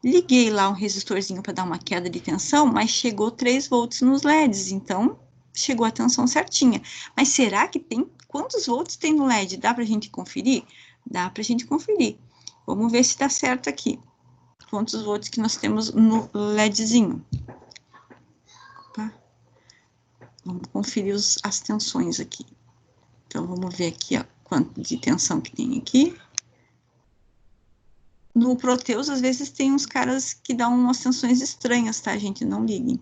Liguei lá um resistorzinho para dar uma queda de tensão, mas chegou 3 volts nos LEDs, então chegou a tensão certinha. Mas será que tem? Quantos volts tem no LED? Dá para a gente conferir? Dá para a gente conferir. Vamos ver se dá certo aqui. Quantos volts que nós temos no LEDzinho? Vamos conferir as tensões aqui. Então, vamos ver aqui, ó, quanto de tensão que tem aqui. No Proteus, às vezes, tem uns caras que dão umas tensões estranhas, tá, gente? Não liguem.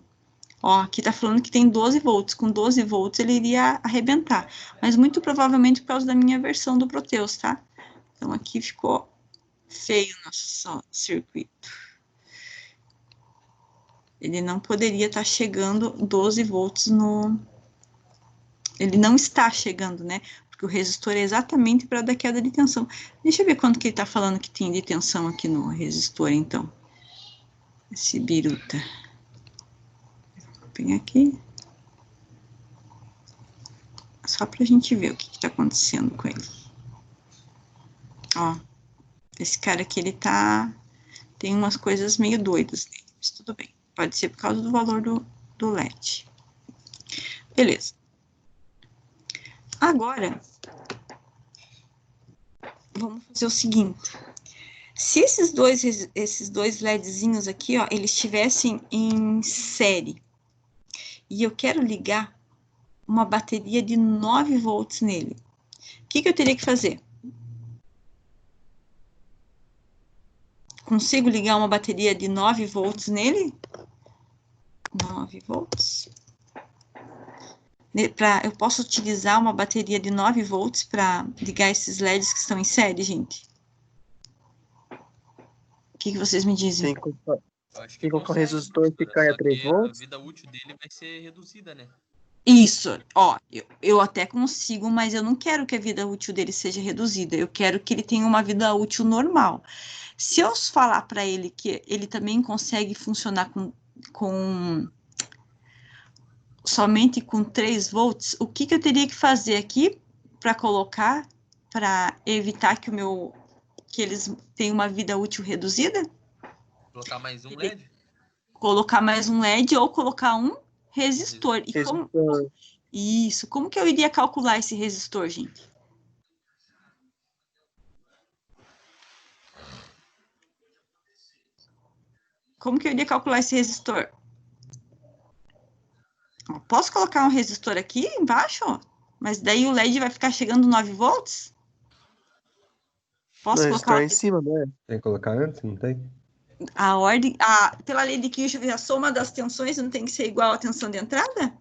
Ó, aqui tá falando que tem 12 volts. Com 12 volts, ele iria arrebentar. Mas, muito provavelmente, por causa da minha versão do Proteus, tá? Então, aqui ficou feio o nosso circuito. Ele não poderia estar chegando 12 volts no... Ele não está chegando, né? Porque o resistor é exatamente para dar queda de tensão. Deixa eu ver quanto que ele está falando que tem de tensão aqui no resistor, então. Esse biruta. Vou pegar aqui. Só para a gente ver o que está acontecendo com ele. Ó. Esse cara aqui, ele tá... Tem umas coisas meio doidas nele, mas tudo bem. Pode ser por causa do valor do LED. Beleza. Agora, vamos fazer o seguinte. Se esses dois LEDzinhos aqui, ó, eles estivessem em série, e eu quero ligar uma bateria de 9 volts nele, o que eu teria que fazer? Consigo ligar uma bateria de 9 volts nele? 9 volts. Eu posso utilizar uma bateria de 9 volts para ligar esses LEDs que estão em série, gente? O que vocês me dizem? Acho que com o resistor que cai a 3 A volts. vida útil dele vai ser reduzida, né? Isso, ó, eu até consigo, mas eu não quero que a vida útil dele seja reduzida, eu quero que ele tenha uma vida útil normal. Se eu falar para ele que ele também consegue funcionar somente com 3 volts, o que eu teria que fazer aqui para colocar, para evitar que eles tenham uma vida útil reduzida? Colocar mais um LED? Colocar mais um LED ou colocar um resistor. E como que eu iria calcular esse resistor, gente? Como que eu iria calcular esse resistor? Posso colocar um resistor aqui embaixo? Mas daí o LED vai ficar chegando 9 volts? Posso colocar em cima, né? Tem que colocar antes, não tem? a ordem... pela lei de Kirchhoff, a soma das tensões não tem que ser igual à tensão de entrada?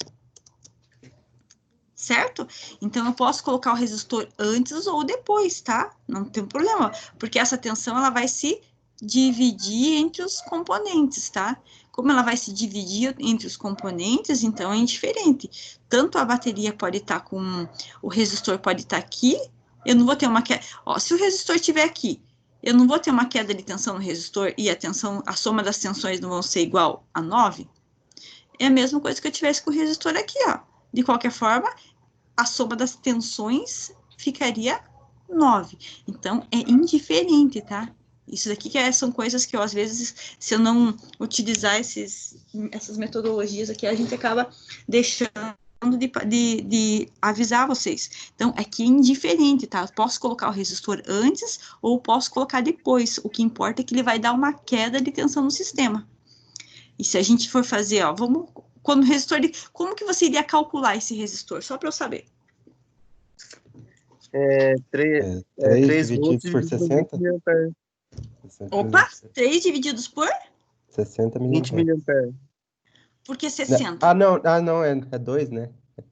Certo? Então, eu posso colocar o resistor antes ou depois, tá? Não tem problema, porque essa tensão, ela vai se dividir entre os componentes, tá? Como ela vai se dividir entre os componentes, então é indiferente. Tanto a bateria pode estar com... O resistor pode estar aqui, eu não vou ter uma queda... Ó, se o resistor estiver aqui, eu não vou ter uma queda de tensão no resistor e a soma das tensões não vão ser igual a 9? É a mesma coisa que eu tivesse com o resistor aqui, ó. De qualquer forma, a soma das tensões ficaria 9. Então, é indiferente, tá? Isso daqui são coisas que eu, às vezes, se eu não utilizar essas metodologias aqui, a gente acaba deixando de avisar vocês. Então, aqui é indiferente, tá? Eu posso colocar o resistor antes ou posso colocar depois. O que importa é que ele vai dar uma queda de tensão no sistema. E se a gente for fazer, ó, quando o resistor... Como que você iria calcular esse resistor? Só para eu saber. 3 3 volts divididos por 60? 20 miliamperes. Opa, 3 divididos por? 60 20 miliamperes. miliamperes. Por que 60? Não, é 2, né?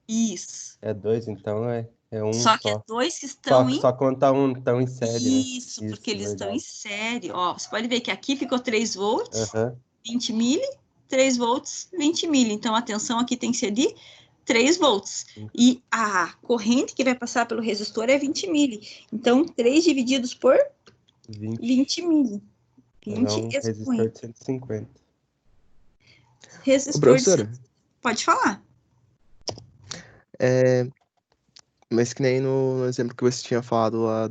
Isso. É 2, então é um Só que é só. 2 que estão em... Só conta um, estão em série, né? Isso, porque eles estão em verdade. série. Ó, você pode ver que aqui ficou 3 volts, Aham. 20 mili, 3 volts, 20 mili. Então, a tensão aqui tem que ser de 3 volts. E a corrente que vai passar pelo resistor é 20 mili. Então, 3 divididos por 20 mili. 20 Não, resistor expoentes. de 150. Resistor de Professora, Pode falar. mas que nem no exemplo que você tinha falado lá,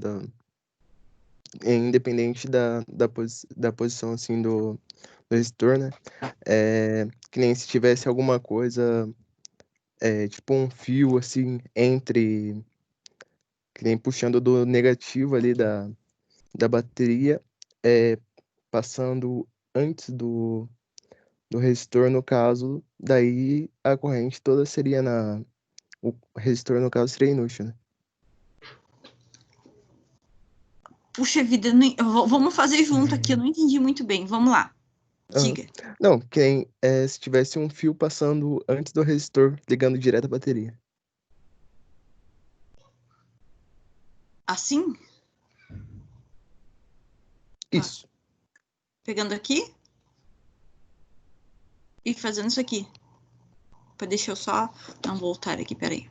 independente da posição assim do resistor, né? Que nem se tivesse alguma coisa, tipo um fio assim, que nem puxando do negativo ali da bateria, passando antes do resistor, no caso, daí a corrente toda seria o resistor, no caso, seria inútil, né? Puxa vida, vamos fazer junto aqui, eu não entendi muito bem. Vamos lá. Diga. Não, se tivesse um fio passando antes do resistor, ligando direto à bateria. Assim? Isso. Pegando aqui e fazendo isso aqui. Deixa eu só não voltar aqui, peraí.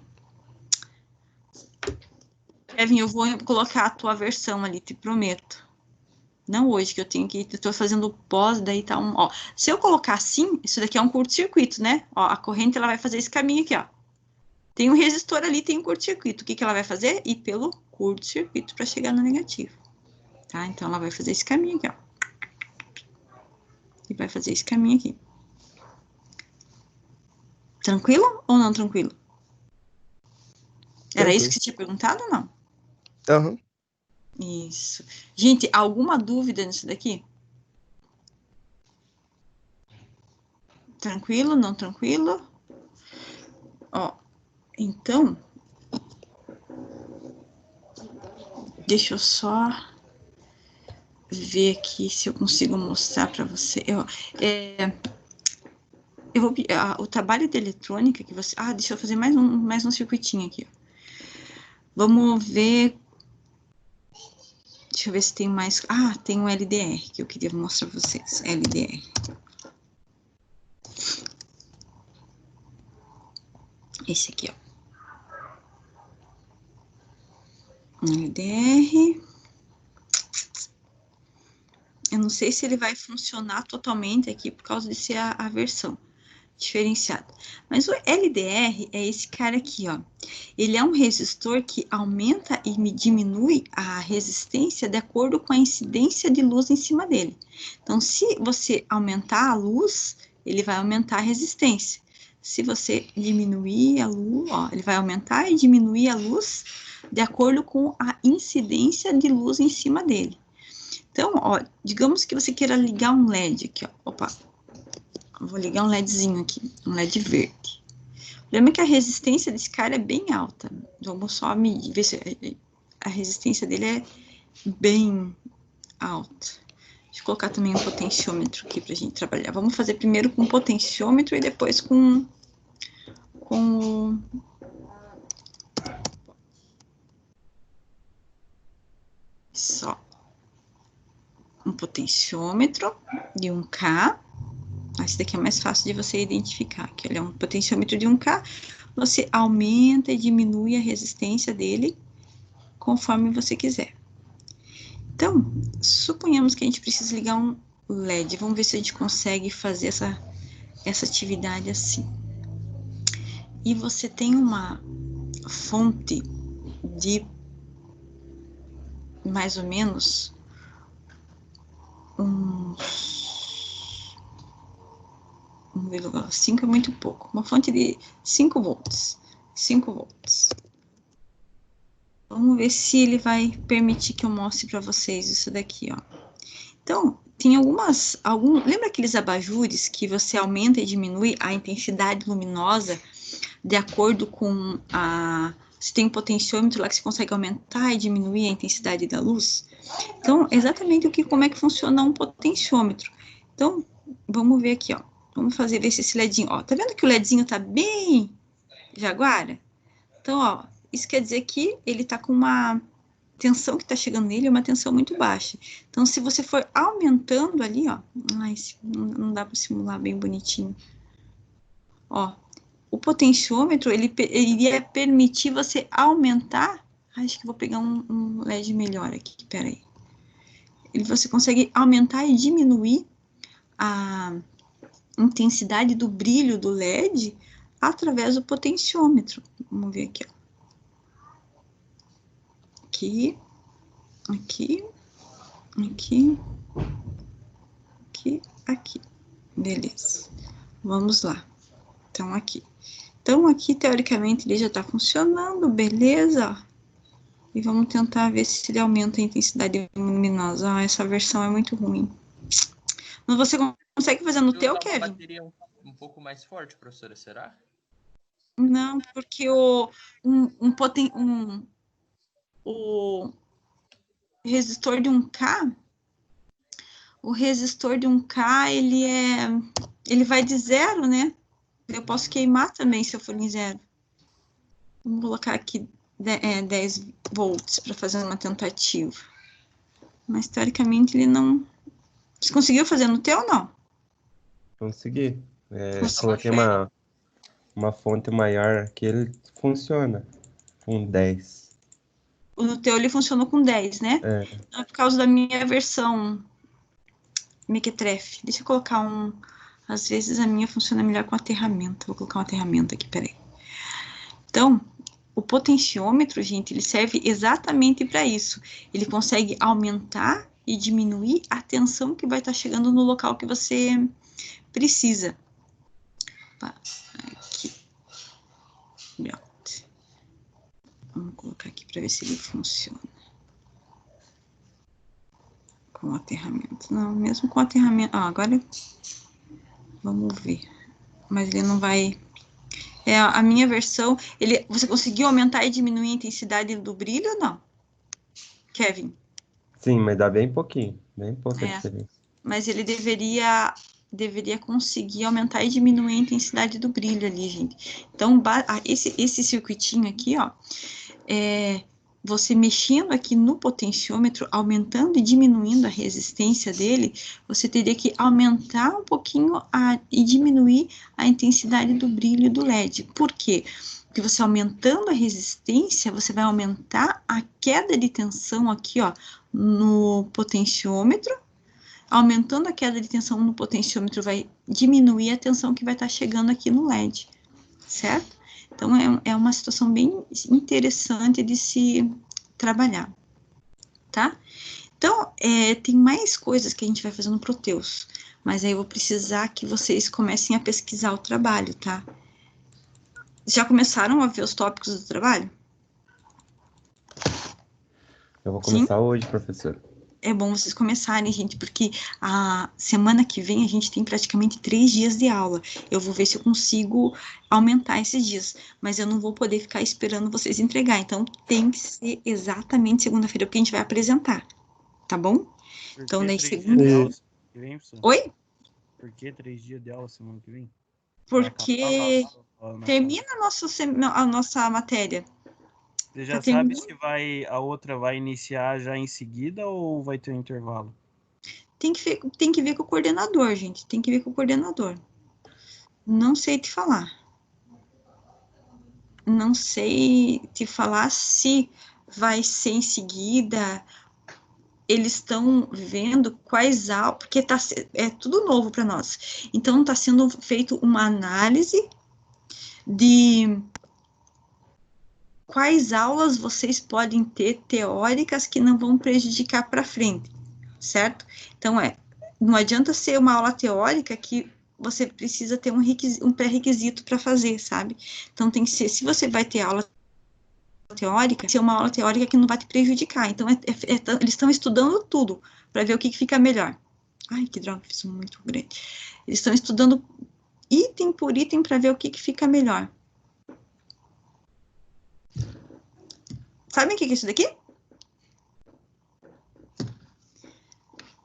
Kevin, eu vou colocar a tua versão ali, te prometo. Não hoje, que eu tô fazendo pós, daí tá ó. Se eu colocar assim, isso daqui é um curto-circuito, né? Ó, a corrente, ela vai fazer esse caminho aqui, ó. Tem um resistor ali, tem um curto-circuito. O que ela vai fazer? Ir pelo curto-circuito para chegar no negativo. Tá? Então, ela vai fazer esse caminho aqui, ó. E vai fazer esse caminho aqui. Tranquilo ou não tranquilo? Era isso que você tinha perguntado ou não? Aham. Isso. Gente, alguma dúvida nisso daqui? Tranquilo, não tranquilo? Ó, então... Deixa eu só ver aqui se eu consigo mostrar para você. O trabalho de eletrônica que você... deixa eu fazer mais um circuitinho aqui. Vamos ver... Deixa eu ver se tem mais... tem um LDR que eu queria mostrar para vocês. LDR. Esse aqui, ó. LDR. Eu não sei se ele vai funcionar totalmente aqui por causa de ser a versão diferenciada. Mas o LDR é esse cara aqui, ó. Ele é um resistor que aumenta e diminui a resistência de acordo com a incidência de luz em cima dele. Então, se você aumentar a luz, ele vai aumentar a resistência. Se você diminuir a luz, ó, ele vai aumentar e diminuir a luz de acordo com a incidência de luz em cima dele. Então, ó, digamos que você queira ligar um LED aqui, ó. Opa, vou ligar um LEDzinho aqui, um LED verde. O problema é que a resistência desse cara é bem alta. Vamos só medir, ver se a resistência dele é bem alta. Deixa eu colocar também um potenciômetro aqui pra gente trabalhar. Vamos fazer primeiro com potenciômetro e depois com só um potenciômetro de 1K. Esse daqui é mais fácil de você identificar, que ele é um potenciômetro de 1K, você aumenta e diminui a resistência dele conforme você quiser. Então, suponhamos que a gente precisa ligar um LED, vamos ver se a gente consegue fazer essa atividade assim. E você tem uma fonte de mais ou menos uns 1,5 é muito pouco. Uma fonte de 5 volts. 5 volts. Vamos ver se ele vai permitir que eu mostre para vocês isso daqui, ó. Então, tem lembra aqueles abajures que você aumenta e diminui a intensidade luminosa de acordo com você tem um potenciômetro lá que você consegue aumentar e diminuir a intensidade da luz? Então, exatamente como é que funciona um potenciômetro. Então, vamos ver aqui, ó. Vamos ver se esse LEDinho, ó. Tá vendo que o LEDzinho tá bem jaguara? Então, ó, isso quer dizer que ele tá com uma tensão que tá chegando nele, é uma tensão muito baixa. Então, se você for aumentando ali, ó. Não dá para simular bem bonitinho. Ó, o potenciômetro, ele iria permitir você aumentar. Acho que vou pegar um LED melhor aqui, peraí. Você consegue aumentar e diminuir a intensidade do brilho do LED através do potenciômetro. Vamos ver aqui, ó. Aqui, aqui, aqui, aqui, aqui. Beleza. Vamos lá. Então, aqui, teoricamente, ele já está funcionando, beleza? E vamos tentar ver se ele aumenta a intensidade luminosa. Essa versão é muito ruim. Mas você consegue fazer no teu, Kevin? Bateria um pouco mais forte, professora, será? Não, porque o resistor de 1K, ele vai de 0, né? Eu posso queimar também se eu for em 0. Vamos colocar aqui 10 volts para fazer uma tentativa. Mas, teoricamente, ele não... Você conseguiu fazer no teu ou não? Consegui. Coloquei uma fonte maior que ele funciona com 10. No teu ele funcionou com 10, né? É por causa da minha versão Mequetrefe. Deixa eu colocar Às vezes a minha funciona melhor com aterramento. Vou colocar um aterramento aqui, peraí. Então, o potenciômetro, gente, ele serve exatamente para isso. Ele consegue aumentar e diminuir a tensão que vai estar chegando no local que você precisa. Aqui. Vamos colocar aqui para ver se ele funciona. Com aterramento. Não, mesmo com aterramento. Agora vamos ver. Mas ele não vai... a minha versão... Você conseguiu aumentar e diminuir a intensidade do brilho ou não? Kevin? Sim, mas dá bem pouquinho. Bem pouca diferença. Mas ele deveria conseguir aumentar e diminuir a intensidade do brilho ali, gente. Então, esse circuitinho aqui, ó, você mexendo aqui no potenciômetro, aumentando e diminuindo a resistência dele, você teria que aumentar um pouquinho e diminuir a intensidade do brilho do LED. Por quê? Porque você aumentando a resistência, você vai aumentar a queda de tensão aqui, ó, no potenciômetro. Aumentando a queda de tensão no potenciômetro, vai diminuir a tensão que vai estar chegando aqui no LED, certo? Então, é uma situação bem interessante de se trabalhar, tá? Então, tem mais coisas que a gente vai fazer no Proteus, mas aí eu vou precisar que vocês comecem a pesquisar o trabalho, tá? Já começaram a ver os tópicos do trabalho? Eu vou começar hoje, professor. É bom vocês começarem, gente, porque a semana que vem a gente tem praticamente 3 dias de aula. Eu vou ver se eu consigo aumentar esses dias, mas eu não vou poder ficar esperando vocês entregar. Então, tem que ser exatamente segunda-feira, porque a gente vai apresentar, tá bom? Então, daí segunda... Oi? Por que 3 dias de aula semana que vem? Porque termina a nossa matéria. Você já sabe se a outra vai iniciar já em seguida ou vai ter um intervalo? Tem que ver com o coordenador, gente. Tem que ver com o coordenador. Não sei te falar. Não sei te falar se vai ser em seguida. Eles estão vendo quais aulas, porque é tudo novo para nós. Então, está sendo feito uma análise de quais aulas vocês podem ter teóricas que não vão prejudicar para frente, certo? Então, não adianta ser uma aula teórica que você precisa ter um pré-requisito para fazer, sabe? Então, tem que ser, se você vai ter aula teórica, ser uma aula teórica que não vai te prejudicar. Então, eles estão estudando tudo para ver o que fica melhor. Ai, que droga, fiz muito grande. Eles estão estudando item por item para ver o que fica melhor. Sabem o que é isso daqui?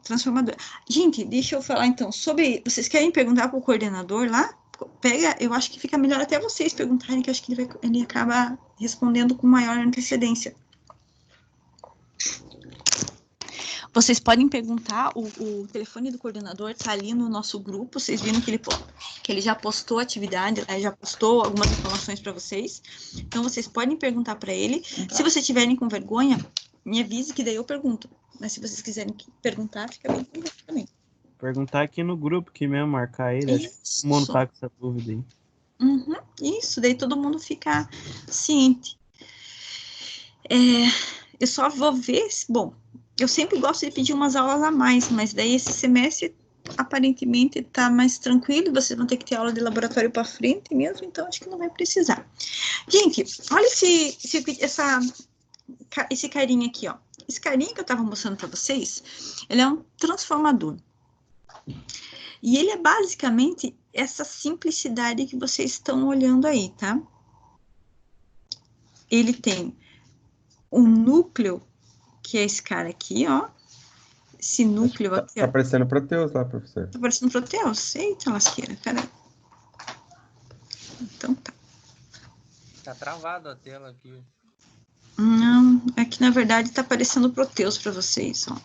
Transformador. Gente, deixa eu falar então sobre... Vocês querem perguntar para o coordenador lá? Pega, eu acho que fica melhor até vocês perguntarem, que eu acho que ele acaba respondendo com maior antecedência. Vocês podem perguntar, o telefone do coordenador está ali no nosso grupo, vocês viram que ele já postou atividade, já postou algumas informações para vocês, então vocês podem perguntar para ele. Se vocês tiverem com vergonha, me avise que daí eu pergunto, mas se vocês quiserem perguntar, fica bem também. Perguntar aqui no grupo, que mesmo, marcar ele, acho que todo mundo tá com essa dúvida aí. Uhum, isso, daí todo mundo fica ciente. Eu só vou ver, bom, eu sempre gosto de pedir umas aulas a mais, mas daí esse semestre aparentemente tá mais tranquilo, vocês vão ter que ter aula de laboratório para frente mesmo, então acho que não vai precisar. Gente, olha esse carinha aqui, ó. Esse carinha que eu tava mostrando para vocês, ele é um transformador. E ele é basicamente essa simplicidade que vocês estão olhando aí, tá? Ele tem um núcleo, que é esse cara aqui, ó. Esse núcleo aqui, ó. Tá aparecendo Proteus lá, professor. Tá aparecendo Proteus? Eita lasqueira, peraí. Então tá. Tá travado a tela aqui. Não, é que na verdade tá aparecendo Proteus para vocês, ó.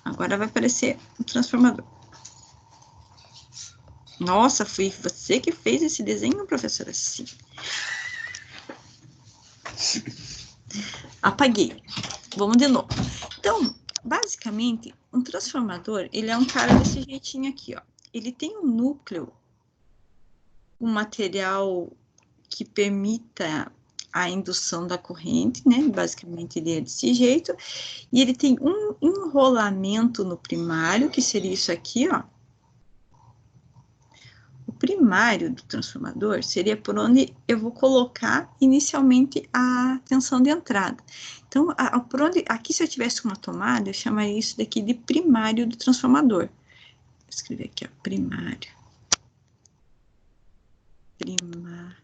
Agora vai aparecer o transformador. Nossa, foi você que fez esse desenho, professora? Sim. Apaguei. Vamos de novo. Então, basicamente, um transformador, ele é um cara desse jeitinho aqui, ó. Ele tem um núcleo, um material que permita a indução da corrente, né? Basicamente, ele é desse jeito. E ele tem um enrolamento no primário, que seria isso aqui, ó. O primário do transformador seria por onde eu vou colocar inicialmente a tensão de entrada. Então, por onde, aqui se eu tivesse uma tomada, eu chamaria isso daqui de primário do transformador. Vou escrever aqui, ó, primário. Primário.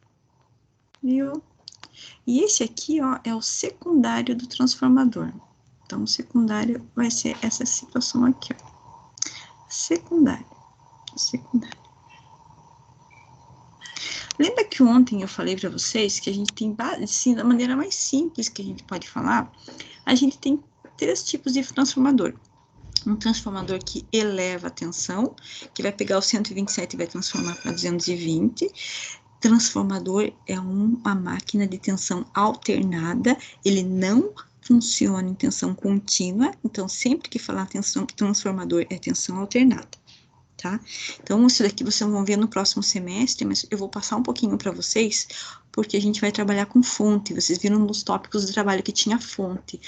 E esse aqui, ó, é o secundário do transformador. Então, o secundário vai ser essa situação aqui, ó. Secundário. Lembra que ontem eu falei para vocês que a gente tem, assim, da maneira mais simples que a gente pode falar, a gente tem 3 tipos de transformador. Um transformador que eleva a tensão, que vai pegar o 127 e vai transformar para 220. Transformador é uma máquina de tensão alternada, ele não funciona em tensão contínua, então sempre que falar transformador é tensão alternada. Tá? Então, isso daqui vocês vão ver no próximo semestre, mas eu vou passar um pouquinho para vocês, porque a gente vai trabalhar com fonte. Vocês viram nos tópicos do trabalho que tinha fonte.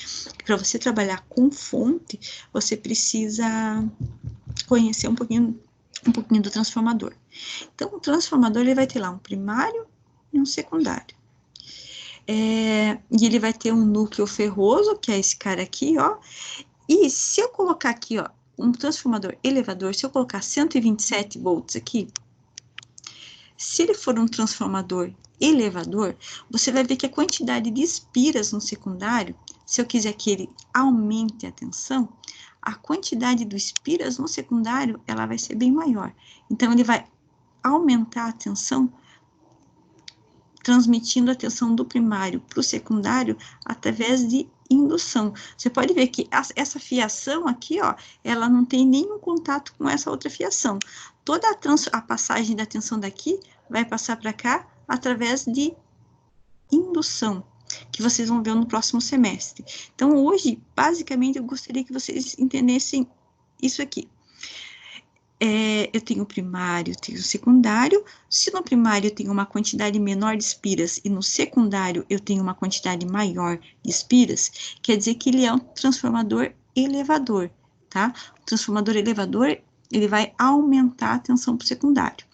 Para você trabalhar com fonte, você precisa conhecer um pouquinho do transformador. Então, o transformador, ele vai ter lá um primário e um secundário. E ele vai ter um núcleo ferroso, que é esse cara aqui, ó. E se eu colocar aqui, ó, um transformador elevador, se eu colocar 127 volts aqui, se ele for um transformador elevador, você vai ver que a quantidade de espiras no secundário, se eu quiser que ele aumente a tensão, a quantidade de espiras no secundário, ela vai ser bem maior. Então, ele vai aumentar a tensão, transmitindo a tensão do primário para o secundário através de indução. Você pode ver que essa fiação aqui, ó, ela não tem nenhum contato com essa outra fiação. Toda a passagem da tensão daqui vai passar para cá através de indução, que vocês vão ver no próximo semestre. Então, hoje, basicamente, eu gostaria que vocês entendessem isso aqui. Eu tenho o primário, eu tenho o secundário. Se no primário eu tenho uma quantidade menor de espiras e no secundário eu tenho uma quantidade maior de espiras, quer dizer que ele é um transformador elevador, tá? O transformador elevador, ele vai aumentar a tensão para o secundário.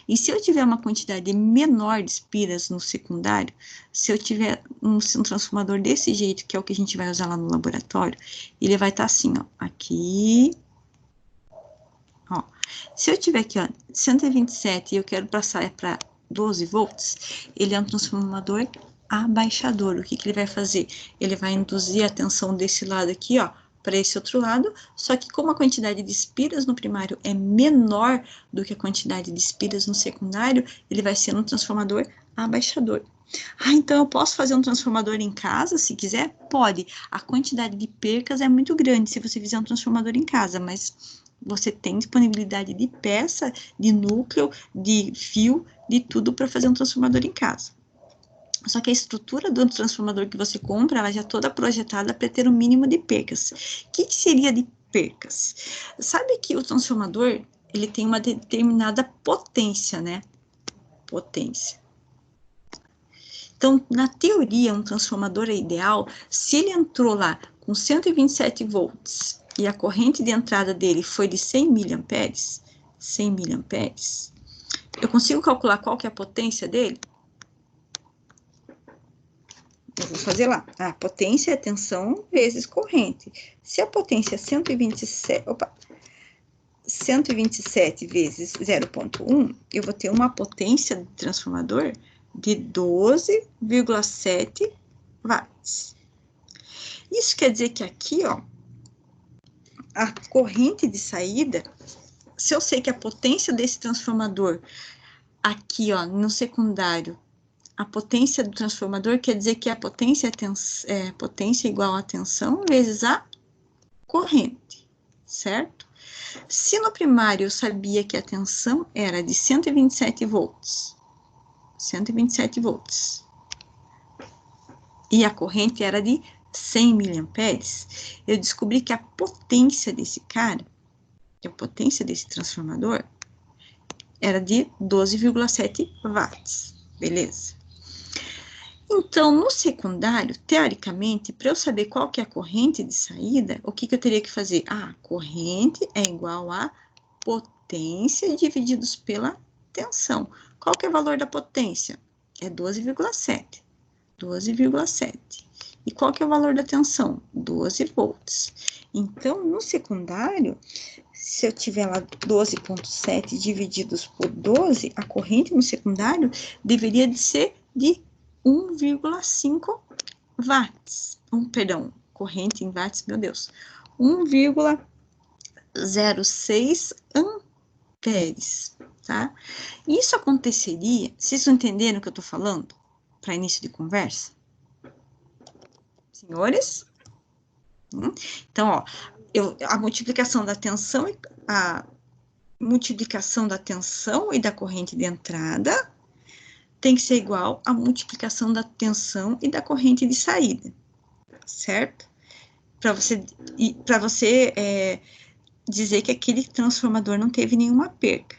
E se eu tiver uma quantidade menor de espiras no secundário, se eu tiver um transformador desse jeito, que é o que a gente vai usar lá no laboratório, ele vai estar assim, ó, aqui. Ó, se eu tiver aqui, ó, 127 e eu quero passar para 12 volts, ele é um transformador abaixador. O que ele vai fazer? Ele vai induzir a tensão desse lado aqui, ó, para esse outro lado, só que como a quantidade de espiras no primário é menor do que a quantidade de espiras no secundário, ele vai ser um transformador abaixador. Ah, então eu posso fazer um transformador em casa, se quiser? Pode. A quantidade de percas é muito grande se você fizer um transformador em casa, mas você tem disponibilidade de peça, de núcleo, de fio, de tudo para fazer um transformador em casa. Só que a estrutura do transformador que você compra, ela já é toda projetada para ter o mínimo de percas. O que seria de percas? Sabe que o transformador, ele tem uma determinada potência, né? Potência. Então, na teoria, um transformador é ideal se ele entrou lá com 127 volts e a corrente de entrada dele foi de 100 miliamperes, eu consigo calcular qual que é a potência dele? Eu vou fazer lá. A potência é tensão vezes corrente. Se a potência é 127 vezes 0,1, eu vou ter uma potência de transformador de 12,7 watts. Isso quer dizer que aqui, ó, a corrente de saída, se eu sei que a potência desse transformador aqui, ó, no secundário, a potência do transformador quer dizer que a potência é potência igual a tensão vezes a corrente, certo? Se no primário eu sabia que a tensão era de 127 volts, e a corrente era de 100 miliamperes, eu descobri que a potência desse cara, que a potência desse transformador, era de 12,7 watts, beleza? Então, no secundário, teoricamente, para eu saber qual que é a corrente de saída, o que eu teria que fazer? A corrente é igual a potência divididos pela tensão. Qual que é o valor da potência? É 12,7. 12,7. E qual que é o valor da tensão? 12 volts. Então, no secundário, se eu tiver lá 12,7 divididos por 12, a corrente no secundário deveria de ser de 1,5 watts. Perdão, corrente em watts, meu Deus. 1,06 amperes, tá? Isso aconteceria, vocês entenderam o que eu tô falando? Para início de conversa? Senhores? Então, ó, a multiplicação da tensão e da corrente de entrada tem que ser igual à multiplicação da tensão e da corrente de saída, certo? Para você dizer que aquele transformador não teve nenhuma perca.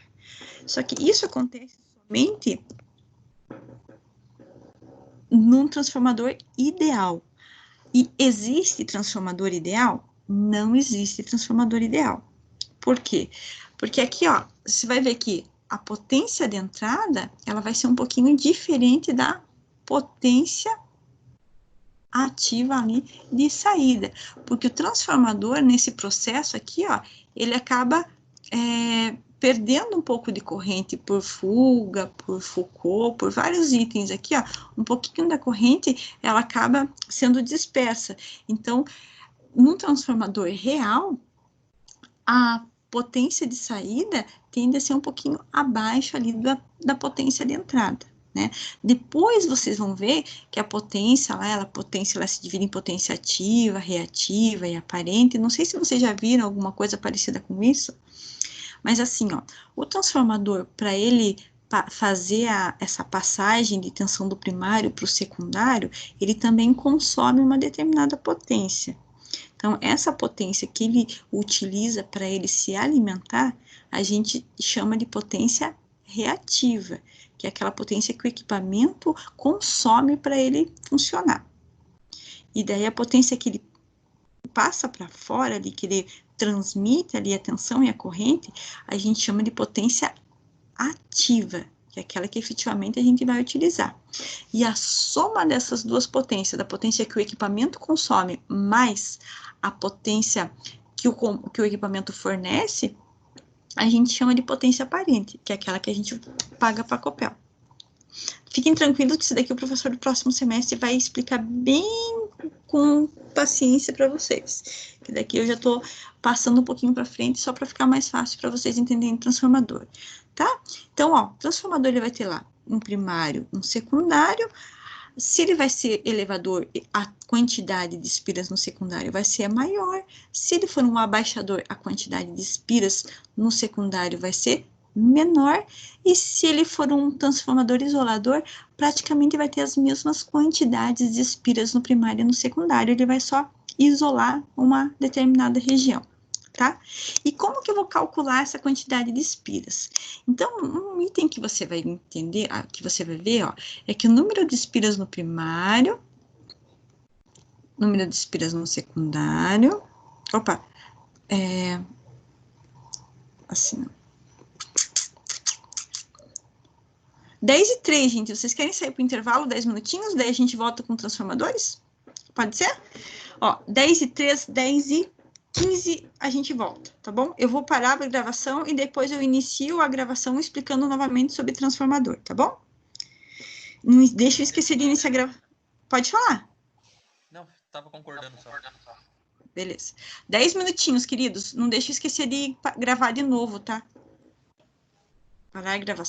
Só que isso acontece somente num transformador ideal. E existe transformador ideal? Não existe transformador ideal. Por quê? Porque aqui, ó, você vai ver que a potência de entrada, ela vai ser um pouquinho diferente da potência ativa ali de saída. Porque o transformador, nesse processo aqui, ó, ele acaba perdendo um pouco de corrente por fuga, por Foucault, por vários itens aqui, ó, um pouquinho da corrente, ela acaba sendo dispersa. Então, num transformador real, a potência de saída tende a ser um pouquinho abaixo ali da potência de entrada, né? Depois vocês vão ver que a potência lá, ela se divide em potência ativa, reativa e aparente. Não sei se vocês já viram alguma coisa parecida com isso, mas assim, ó, o transformador, para ele fazer essa passagem de tensão do primário para o secundário, ele também consome uma determinada potência. Então, essa potência que ele utiliza para ele se alimentar, a gente chama de potência reativa, que é aquela potência que o equipamento consome para ele funcionar. E daí a potência que ele passa para fora, ali, que ele transmite ali a tensão e a corrente, a gente chama de potência ativa, que é aquela que efetivamente a gente vai utilizar. E a soma dessas duas potências, da potência que o equipamento consome, mais a potência que o equipamento fornece, a gente chama de potência aparente, que é aquela que a gente paga para a Copel. Fiquem tranquilos que isso daqui o professor do próximo semestre vai explicar bem com paciência para vocês. Que daqui eu já estou passando um pouquinho para frente, só para ficar mais fácil para vocês entenderem o transformador, tá? Então, ó, o transformador ele vai ter lá um primário, um secundário. Se ele vai ser elevador, a quantidade de espiras no secundário vai ser maior. Se ele for um abaixador, a quantidade de espiras no secundário vai ser menor. E se ele for um transformador isolador, praticamente vai ter as mesmas quantidades de espiras no primário e no secundário. Ele vai só isolar uma determinada região, tá? E como que eu vou calcular essa quantidade de espiras? Então, um item que você vai entender, que você vai ver, ó, é que o número de espiras no primário, número de espiras no secundário, assim, 10:03, gente, vocês querem sair para o intervalo, 10 minutinhos, daí a gente volta com transformadores? Pode ser? Ó, 10:03, 10:15 a gente volta, tá bom? Eu vou parar a gravação e depois eu inicio a gravação explicando novamente sobre transformador, tá bom? Não deixa eu esquecer de iniciar a gravação. Pode falar. Não, tava concordando só. Beleza. 10 minutinhos, queridos. Não deixa eu esquecer de gravar de novo, tá? Parar a gravação.